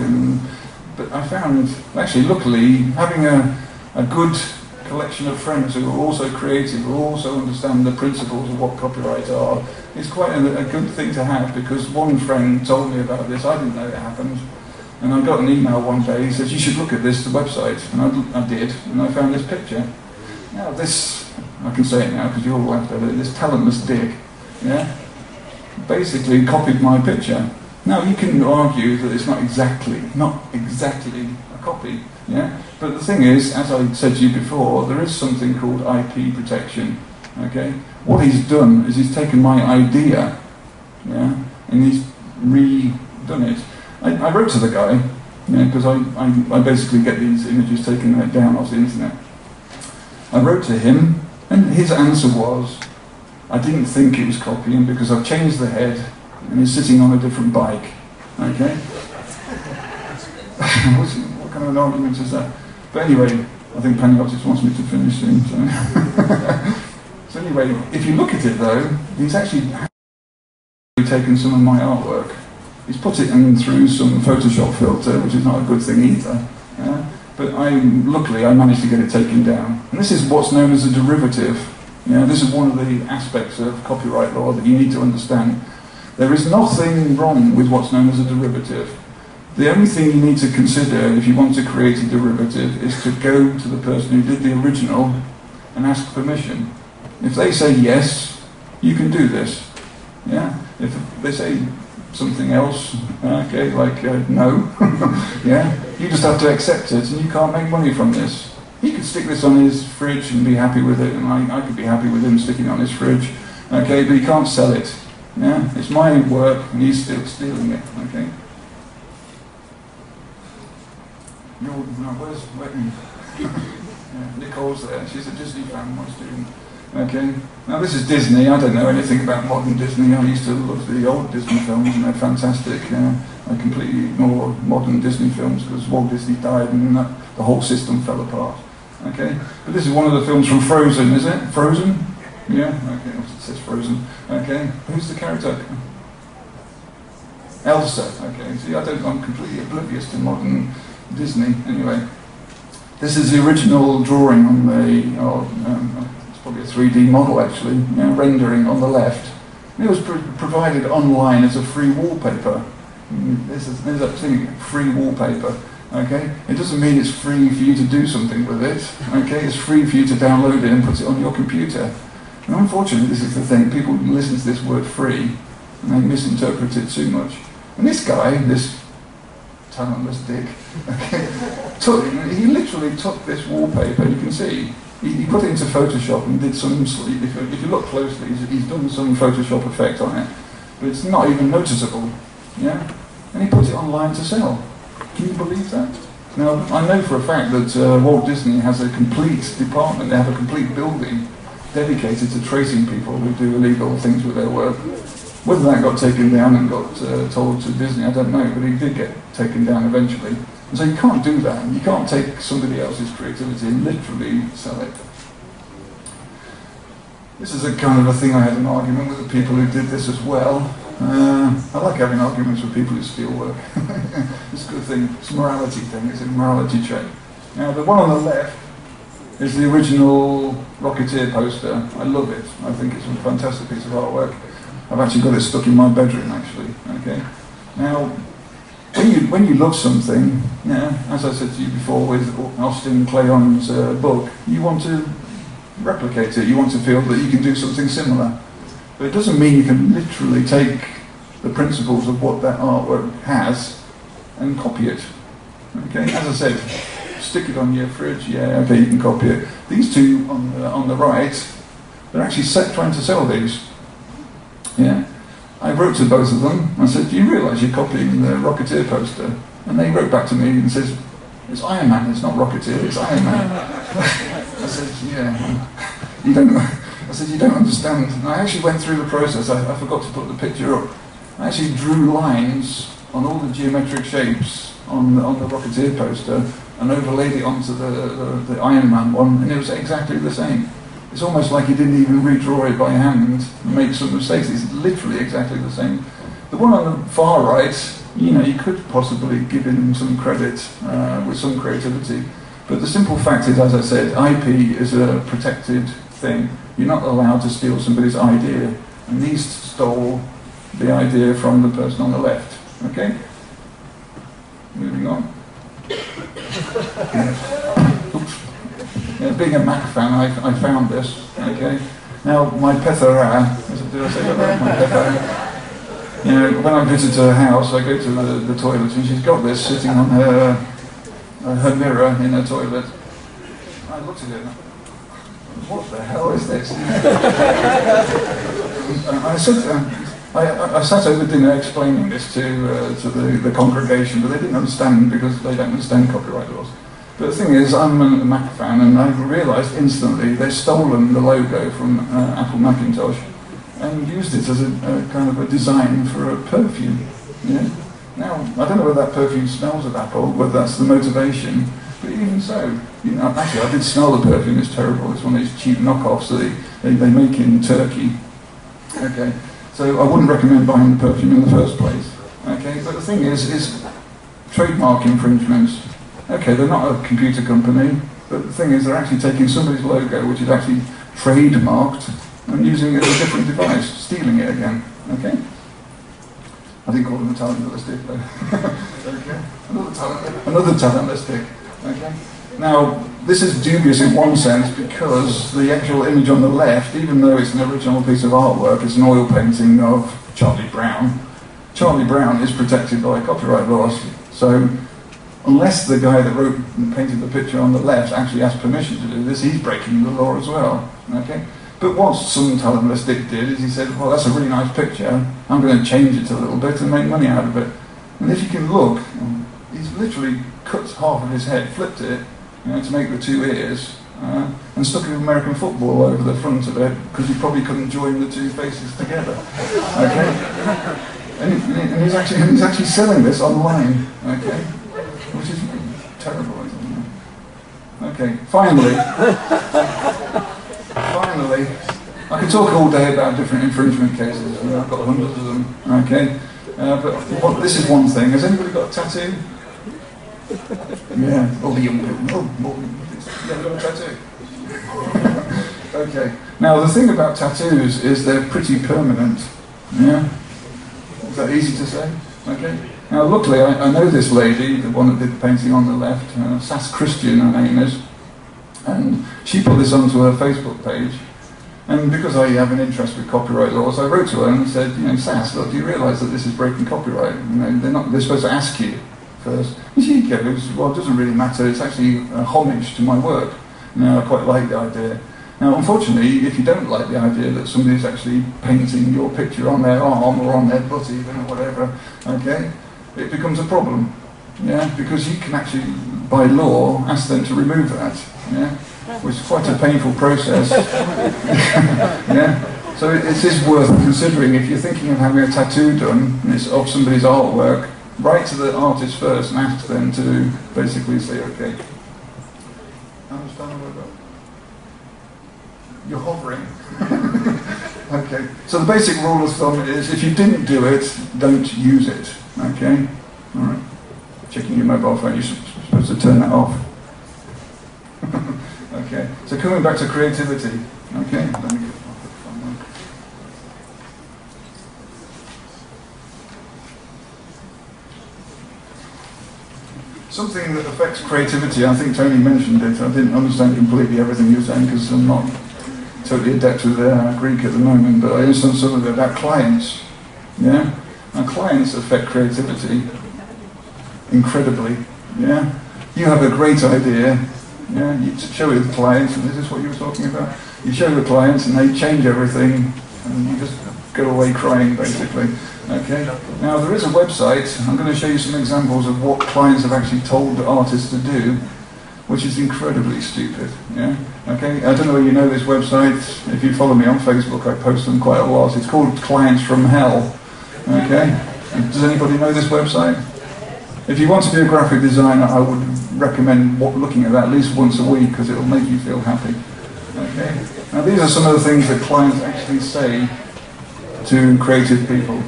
but I found, actually, luckily, having a good collection of friends who are also creative, who also understand the principles of what copyright are, is quite a good thing to have, because one friend told me about this. I didn't know it happened. And I got an email one day, he said, you should look at this, the website. And I did, and I found this picture. Now this, I can say it now because you all laughed at it, this talentless dick, yeah, basically copied my picture. Now you can argue that it's not exactly a copy, yeah? But the thing is, as I said to you before, there is something called IP protection, okay? What he's done is he's taken my idea, yeah, and he's redone it. I wrote to the guy, because I basically get these images taken down off the internet. I wrote to him, and his answer was, I didn't think it was copying because I've changed the head and he's sitting on a different bike. Okay? What kind of an argument is that? But anyway, I think Panagiotis wants me to finish soon. So. So anyway, if you look at it though, he's actually taken some of my artwork. He's put it in through some Photoshop filter, which is not a good thing either. Yeah? But luckily I managed to get it taken down. And this is what's known as a derivative. Yeah? This is one of the aspects of copyright law that you need to understand. There is nothing wrong with what's known as a derivative. The only thing you need to consider if you want to create a derivative is to go to the person who did the original and ask permission. If they say yes, you can do this. Yeah? If they say something else, okay, like no, yeah, you just have to accept it, and you can't make money from this. He could stick this on his fridge and be happy with it, and I could be happy with him sticking it on his fridge, okay, but he can't sell it. Yeah, it's my work, and he's still stealing it. Okay. Where's Nicole's there? She's a Disney fan, my student. Okay. Now this is Disney. I don't know anything about modern Disney. I used to love the old Disney films, and they're fantastic. I completely ignore modern Disney films because Walt Disney died, and the whole system fell apart. Okay. But this is one of the films from Frozen, is it? Frozen? Yeah. Okay. It says Frozen. Okay. Who's the character? Elsa. Okay. See, I'm completely oblivious to modern Disney. Anyway, this is the original drawing on the. Probably a 3D model actually, rendering on the left. And it was provided online as a free wallpaper. There's that thing, free wallpaper. Okay, it doesn't mean it's free for you to do something with it. Okay, it's free for you to download it and put it on your computer. And unfortunately, this is the thing: people listen to this word "free" and they misinterpret it too much. And this guy, this talentless dick, okay, he literally took this wallpaper. You can see. He put it into Photoshop and did some, if you look closely, he's done some Photoshop effect on it, but it's not even noticeable, yeah? And he put it online to sell. Can you believe that? Now, I know for a fact that Walt Disney has a complete department, they have a complete building dedicated to tracing people who do illegal things with their work. Whether that got taken down and got told to Disney, I don't know, but he did get taken down eventually. And so you can't do that. You can't take somebody else's creativity and literally sell it. This is a kind of a thing I had an argument with the people who did this as well. I like having arguments with people who steal work. It's a good thing. It's a morality thing. It's a morality check. Now, the one on the left is the original Rocketeer poster. I love it. I think it's a fantastic piece of artwork. I've actually got it stuck in my bedroom, actually. Okay. Now, when you love something, as I said to you before with Austin Kleon's book, you want to replicate it. You want to feel that you can do something similar. But it doesn't mean you can literally take the principles of what that artwork has and copy it. Okay, as I said, stick it on your fridge. Yeah, okay, you can copy it. These two on the right, they're actually trying to sell these. Yeah, I wrote to both of them. I said, "Do you realise you're copying the Rocketeer poster?" And they wrote back to me and says, "It's Iron Man. It's not Rocketeer. It's Iron Man." I said, "Yeah, you don't." I said, "You don't understand." And I actually went through the process. I forgot to put the picture up. I actually drew lines on all the geometric shapes on the Rocketeer poster and overlaid it onto the Iron Man one, and it was exactly the same. It's almost like he didn't even redraw it by hand and make some mistakes. It's literally exactly the same. The one on the far right, you know, you could possibly give him some credit with some creativity. But the simple fact is, as I said, IP is a protected thing. You're not allowed to steal somebody's idea. And these stole the idea from the person on the left. Okay? Moving on. Oops. Yeah, being a Mac fan, I found this. Okay? Now, my Pethera, did I say that right? My Pethera. You know, when I visit her house, I go to the toilet and she's got this sitting on her mirror in her toilet. I looked at it and what the hell is this? I sat over dinner explaining this to the congregation, but they didn't understand because they don't understand copyright laws. But the thing is, I'm a Mac fan, and I realised instantly they've stolen the logo from Apple Macintosh and used it as a kind of a design for a perfume. Yeah? Now, I don't know whether that perfume smells of Apple, whether that's the motivation, but even so, you know, actually I did smell the perfume. It's terrible. It's one of these cheap knockoffs that they make in Turkey. Okay, so I wouldn't recommend buying the perfume in the first place. Okay, but the thing is trademark infringements. Okay, they're not a computer company, but the thing is they're actually taking somebody's logo, which is actually trademarked, and using it as a different device, stealing it again. Okay? I didn't call them a talentless dick, though. Okay? Another talentless dick. Okay? Now, this is dubious in one sense because the actual image on the left, even though it's an original piece of artwork, it's an oil painting of Charlie Brown. Charlie Brown is protected by copyright laws. So, unless the guy that wrote and painted the picture on the left actually asked permission to do this, he's breaking the law as well. Okay? But what some talentless dick did is he said, well, that's a really nice picture, I'm going to change it a little bit and make money out of it. And if you can look, he's literally cut half of his head, flipped it, you know, to make the two ears, and stuck an American football over the front of it, because he probably couldn't join the two faces together. Okay? And he's actually selling this online. Okay? Which is terrible, isn't it? Okay, finally, I could talk all day about different infringement cases. You know, I've got hundreds of them. Okay, but this is one thing. Has anybody got a tattoo? Yeah, all the young people. You haven't got a tattoo? Okay. Now the thing about tattoos is they're pretty permanent. Yeah. Is that easy to say? Okay. Now, luckily, I know this lady, the one that did the painting on the left, Sass Christian, her name is, and she put this onto her Facebook page. And because I have an interest with copyright laws, I wrote to her and said, you know, Sass, look, do you realise that this is breaking copyright? You know, they're supposed to ask you first. And she goes, well, it doesn't really matter. It's actually a homage to my work. You know, I quite like the idea. Now, unfortunately, if you don't like the idea that somebody's actually painting your picture on their arm or on their butt even or whatever, okay, it becomes a problem, yeah, because you can actually, by law, ask them to remove that, yeah, which is quite a painful process, yeah. So it is worth considering if you're thinking of having a tattoo done and it's of somebody's artwork. Write to the artist first and ask them to basically say, okay. Understand what about? You're hovering. Okay. So the basic rule of thumb is if you didn't do it, don't use it. Okay? Alright. Checking your mobile phone, you're supposed to turn that off. Okay. So coming back to creativity. Okay? Let me get something that affects creativity. I think Tony mentioned it. I didn't understand completely everything you were saying because I'm not totally adept with Greek at the moment, but I understand some of it about clients. Yeah? And clients affect creativity incredibly. Yeah? You have a great idea, yeah, you show it to clients, and this is what you were talking about. You show the clients and they change everything, and you just go away crying, basically. Okay. Now there is a website. I'm going to show you some examples of what clients have actually told the artists to do, which is incredibly stupid. Yeah. Okay. I don't know whether you know this website. If you follow me on Facebook, I post them quite a lot. It's called Clients from Hell. Okay. Does anybody know this website? If you want to be a graphic designer, I would recommend looking at that at least once a week because it will make you feel happy. Okay. Now these are some of the things that clients actually say to creative people.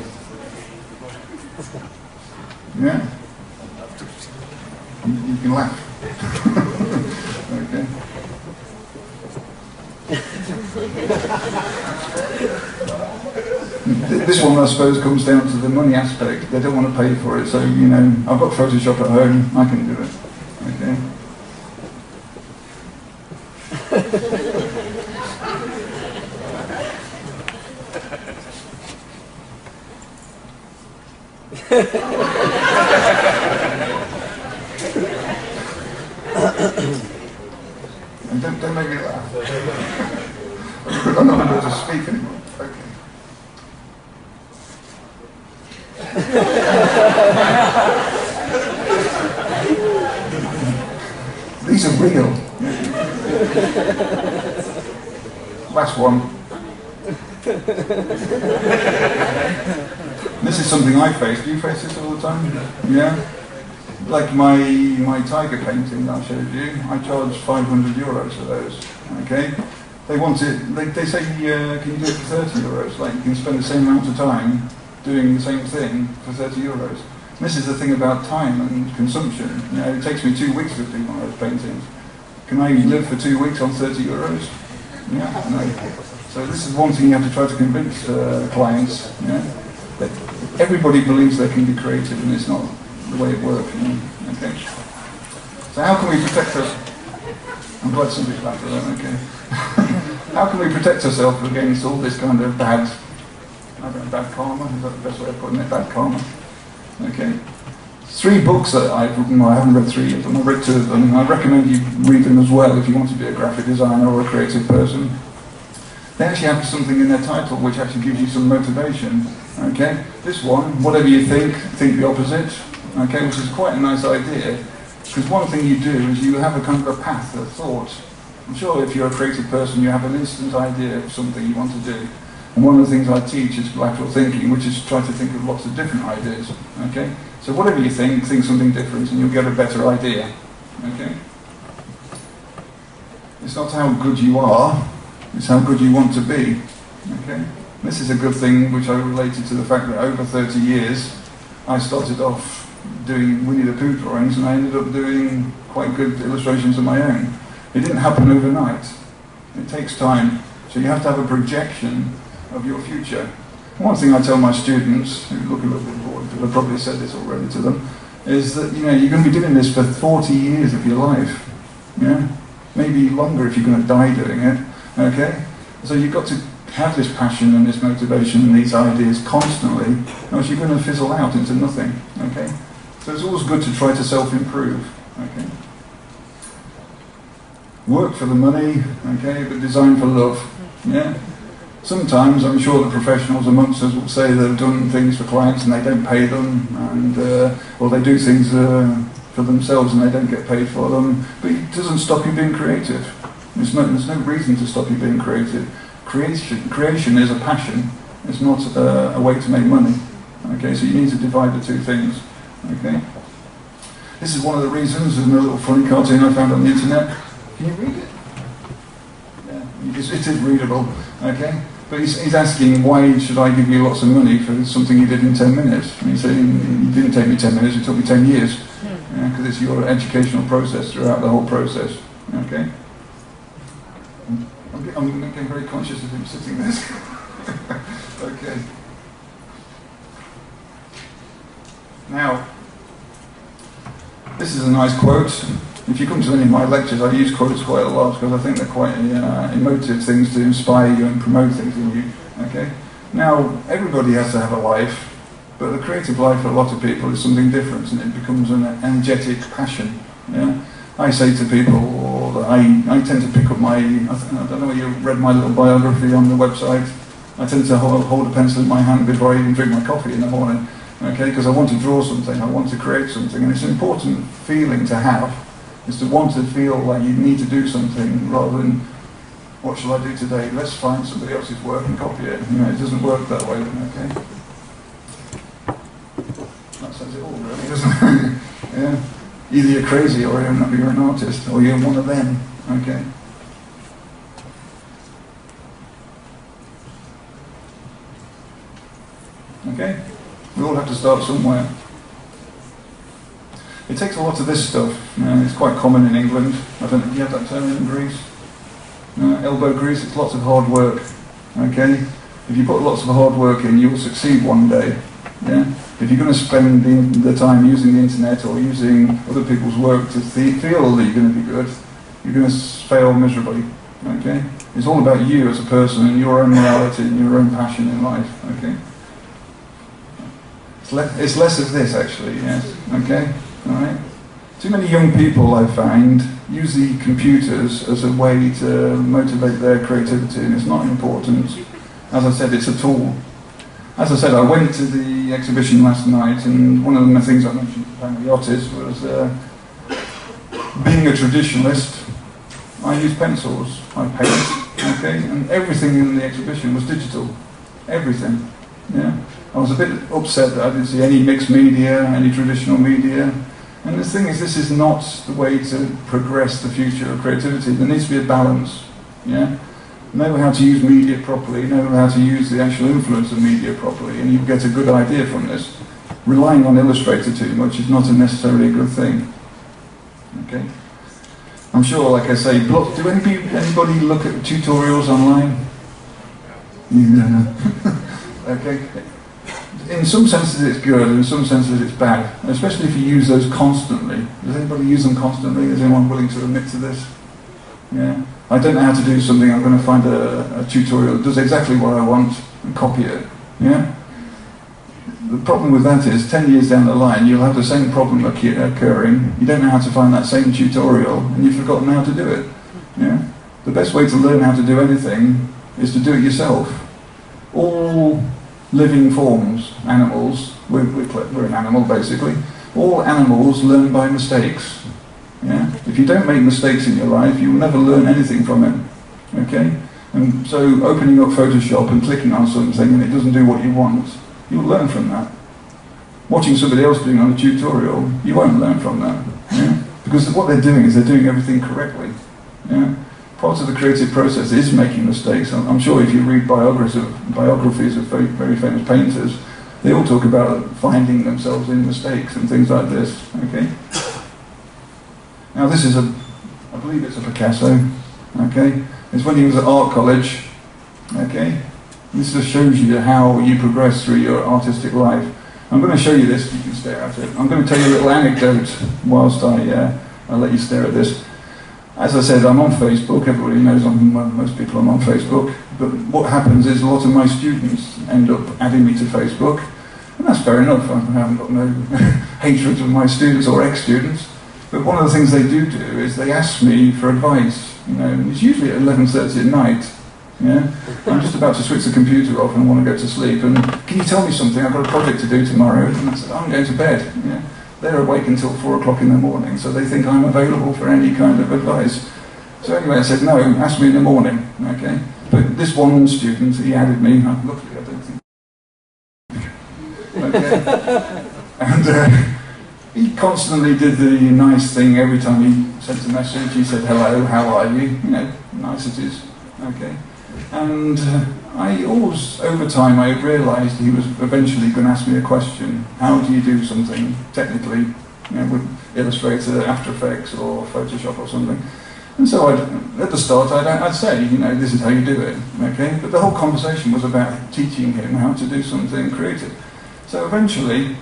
Yeah. You can laugh. Okay. This one, I suppose, comes down to the money aspect. They don't want to pay for it, so, you know, I've got Photoshop at home, I can do it. Okay. And don't make me laugh. I'm not able to speak anymore. Okay. These are real. Last one. This is something I face. Do you face this all the time? Yeah? Like my tiger painting that I showed you, I charge €500 for those. Okay? They want it, they say, can you do it for €30? Like you can spend the same amount of time doing the same thing for €30. This is the thing about time and consumption. You know, it takes me 2 weeks to do one of those paintings. Can I live for 2 weeks on €30? Yeah, no. So this is one thing you have to try to convince clients. Yeah? That everybody believes they can be creative, and it's not the way it works. You know? Okay. So how can we protect us? I'm glad somebody clapped for that. Okay. How can we protect ourselves against all this kind of bad karma? Is that the best way of putting it? Bad karma. Okay. 3 books that I've written. Well, I haven't read 3 yet, but I've read 2 of them. I recommend you read them as well if you want to be a graphic designer or a creative person. They actually have something in their title which actually gives you some motivation. Okay. This one, whatever you think the opposite. Okay, which is quite a nice idea. Because one thing you do is you have a kind of a path, a thought. I'm sure if you're a creative person, you have an instant idea of something you want to do. And one of the things I teach is lateral thinking, which is try to think of lots of different ideas. Okay? So whatever you think something different and you'll get a better idea. Okay? It's not how good you are, it's how good you want to be. Okay? This is a good thing which I related to the fact that over 30 years I started off doing Winnie the Pooh drawings and I ended up doing quite good illustrations of my own. It didn't happen overnight. It takes time. So you have to have a projection of your future. One thing I tell my students, who look a little bit bored, because I've probably said this already to them, is that you're going to be doing this for 40 years of your life. Yeah? Maybe longer if you're going to die doing it. Okay? So you've got to have this passion and this motivation and these ideas constantly, or else you're going to fizzle out into nothing. Okay? So it's always good to try to self-improve. Okay? Work for the money, okay, but design for love. Yeah? Sometimes I'm sure the professionals amongst us will say they've done things for clients and they don't pay them, and or they do things for themselves and they don't get paid for them. But it doesn't stop you being creative. There's no reason to stop you being creative. Creation is a passion. It's not a way to make money. Okay, so you need to divide the 2 things. Okay. This is one of the reasons. There's a little funny cartoon I found on the internet. Can you read it? Yeah, it is readable. Okay. But he's asking, why should I give you lots of money for something you did in 10 minutes? And he's saying, it didn't take me 10 minutes, it took me 10 years. Because it's your educational process throughout the whole process. Okay? I'm getting very conscious of him sitting there. Okay. Now, this is a nice quote. If you come to any of my lectures, I use quotes quite a lot because I think they're quite emotive things to inspire you and promote things in you. Okay. Now, everybody has to have a life, but the creative life for a lot of people is something different, and it becomes an energetic passion. Yeah? I say to people that I tend to pick up I don't know if you read my little biography on the website. I tend to hold a pencil in my hand before I even drink my coffee in the morning, okay? Because I want to draw something, I want to create something, and it's an important feeling to have, is to want to feel like you need to do something rather than, what shall I do today? Let's find somebody else's work and copy it. You know, it doesn't work that way, okay? That says it all, really, doesn't it? Yeah. Either you're crazy or you're an artist, or you're one of them, okay? Okay? We all have to start somewhere. It takes a lot of this stuff. It's quite common in England. I don't know, do you have that term in Greece? Elbow grease, it's lots of hard work, okay? If you put lots of hard work in, you'll succeed one day, yeah? If you're going to spend the time using the internet or using other people's work to feel that you're going to be good, you're going to fail miserably, okay? It's all about you as a person and your own morality and your own passion in life, okay? It's less of this, actually, yes, okay? All right? Too many young people, I find, use the computers as a way to motivate their creativity, and it's not important. As I said, it's a tool. As I said, I went to the exhibition last night, and one of the things I mentioned about the artist was being a traditionalist. I use pencils, I paint, okay, and everything in the exhibition was digital. Everything, yeah. I was a bit upset that I didn't see any mixed media, any traditional media. And the thing is, this is not the way to progress the future of creativity. There needs to be a balance, yeah? Know how to use media properly, know how to use the actual influence of media properly, and you'll get a good idea from this. Relying on Illustrator too much is not necessarily a good thing, okay? I'm sure, like I say, do anybody look at tutorials online? Yeah. Okay. In some senses it's good, in some senses it's bad, especially if you use those constantly. Does anybody use them constantly? Is anyone willing to admit to this? Yeah. I don't know how to do something, I'm going to find a tutorial that does exactly what I want and copy it. Yeah? The problem with that is, 10 years down the line, you'll have the same problem occurring. You don't know how to find that same tutorial, and you've forgotten how to do it. Yeah? The best way to learn how to do anything is to do it yourself. All living forms, animals, we're an animal basically, all animals learn by mistakes. Yeah? If you don't make mistakes in your life, you will never learn anything from it. Okay? And so opening up Photoshop and clicking on something and it doesn't do what you want, you'll learn from that. Watching somebody else doing on a tutorial, you won't learn from that. Yeah? Because what they're doing is they're doing everything correctly. Yeah? Part of the creative process is making mistakes. I'm sure if you read biographies of very, very famous painters, they all talk about finding themselves in mistakes and things like this. Okay? Now this is I believe it's a Picasso. Okay? It's when he was at art college. Okay? This just shows you how you progress through your artistic life. I'm going to show you this, you can stare at it. I'm going to tell you a little anecdote whilst I let you stare at this. As I said, I'm on Facebook. Everybody knows most people are on Facebook. But what happens is a lot of my students end up adding me to Facebook. And that's fair enough. I haven't got no hatred of my students or ex-students. But one of the things they do is they ask me for advice. You know, and it's usually at 11:30 at night. Yeah? I'm just about to switch the computer off and want to go to sleep. And can you tell me something? I've got a project to do tomorrow. And I said, I'm going to bed. Yeah? They're awake until 4 o'clock in the morning, so they think I'm available for any kind of advice. So anyway, I said, no, ask me in the morning, okay? But this one student, he added me, luckily I don't think. Okay? And he constantly did the nice thing every time he sent a message. He said, hello, how are you? You know, niceties, okay? And I always, over time, I realised he was eventually going to ask me a question. How do you do something technically, you know, with Illustrator, After Effects, or Photoshop or something? And so at the start, I'd say, you know, this is how you do it, okay? But the whole conversation was about teaching him how to do something creative. So eventually,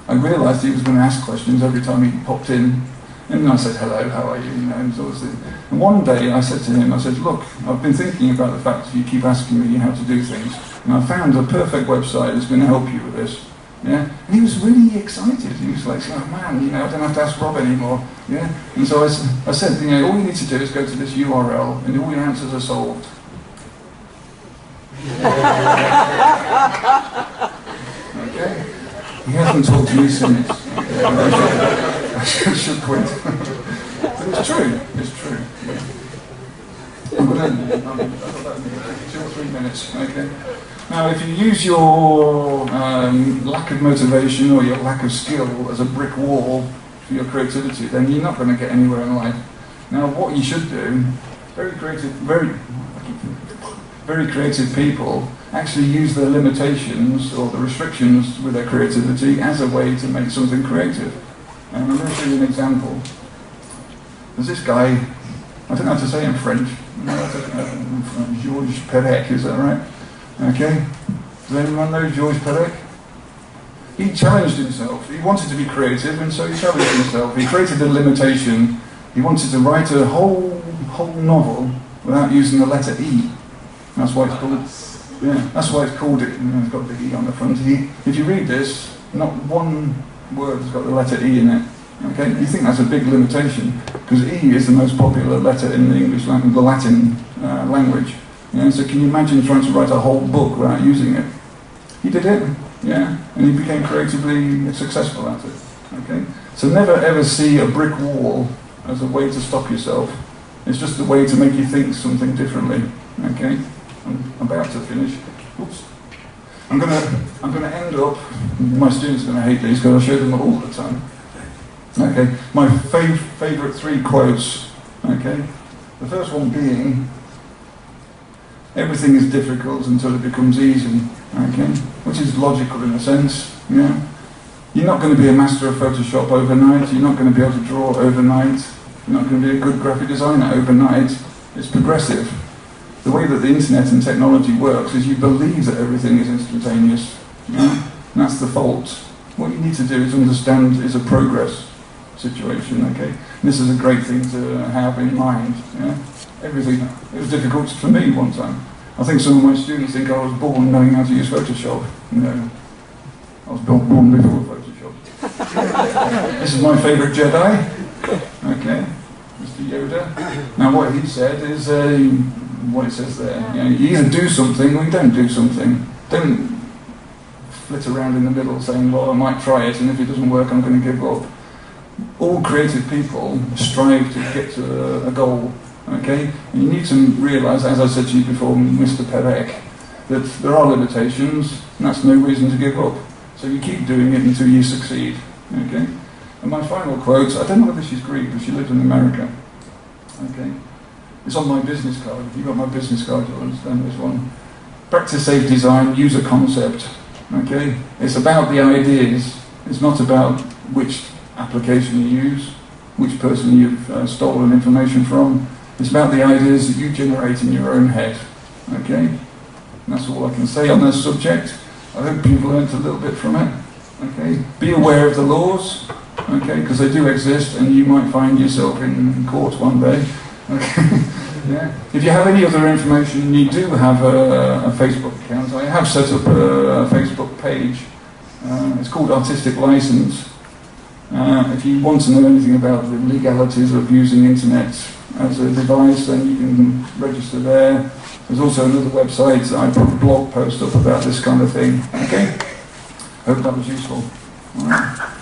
I realised he was going to ask questions every time he popped in. And I said, hello, how are you? You know, and one day I said to him, I said, look, I've been thinking about the fact that you keep asking me how to do things, and I found a perfect website that's going to help you with this. Yeah, and he was really excited. He was like, "Oh man, you know, I don't have to ask Rob anymore." Yeah, and so I said, you know, all you need to do is go to this URL, and all your answers are solved. Okay, he hasn't talked to me since. I should quit. But it's true. It's true. I'm going to 2 or 3 minutes. Okay. Now, if you use your lack of motivation or your lack of skill as a brick wall for your creativity, then you're not going to get anywhere in life. Now, what you should do, very creative people actually use their limitations or the restrictions with their creativity as a way to make something creative. And I'm going to show you an example. There's this guy, I don't know how to say it in French, Georges Perec, is that right? Okay, does anyone know Georges Perec? He challenged himself. He wanted to be creative, and so he challenged himself. He created a limitation. He wanted to write a whole novel without using the letter E. That's why it's called. Yeah, that's why it's called it. You know, it's got the E on the front. If you read this, not one word has got the letter E in it. Okay, you think that's a big limitation because E is the most popular letter in the English language, the Latin language. Yeah, so can you imagine trying to write a whole book without using it? He did it, yeah, and he became creatively successful at it. Okay, so never ever see a brick wall as a way to stop yourself. It's just a way to make you think something differently. Okay, I'm about to finish. Oops. I'm gonna end up. My students are gonna hate these because I show them all the time. Okay, my favourite 3 quotes. Okay, the first one being, everything is difficult until it becomes easy, okay? Which is logical in a sense, yeah? You're not going to be a master of Photoshop overnight, you're not going to be able to draw overnight, you're not going to be a good graphic designer overnight. It's progressive. The way that the internet and technology works is you believe that everything is instantaneous, yeah? And that's the fault. What you need to do is understand is a progress situation, okay? And this is a great thing to have in mind, yeah? Everything. It was difficult for me one time. I think some of my students think I was born knowing how to use Photoshop. No, I was born before Photoshop. This is my favourite Jedi. Okay, Mr. Yoda. Now what he said is, what it says there, you know, you either do something or you don't do something. Don't flit around in the middle saying, well, I might try it, and if it doesn't work, I'm going to give up. All creative people strive to get to a goal. Okay, and you need to realise, as I said to you before, Mr. Perec, that there are limitations, and that's no reason to give up. So you keep doing it until you succeed. Okay, and my final quote, I don't know whether she's Greek, but she lives in America. Okay, it's on my business card. If you've got my business card, you'll understand this one. Practice safe design, use a concept. Okay, it's about the ideas. It's not about which application you use, which person you've stolen information from. It's about the ideas that you generate in your own head, okay? And that's all I can say on this subject. I hope you've learned a little bit from it, okay? Be aware of the laws, okay, because they do exist and you might find yourself in court one day, okay? Yeah. If you have any other information, you do have a Facebook account. I have set up a Facebook page. It's called Artistic License. If you want to know anything about the legalities of using internet as a device, then you can register there. There's also another website that I put a blog post up about this kind of thing. Okay? Hope that was useful. All right.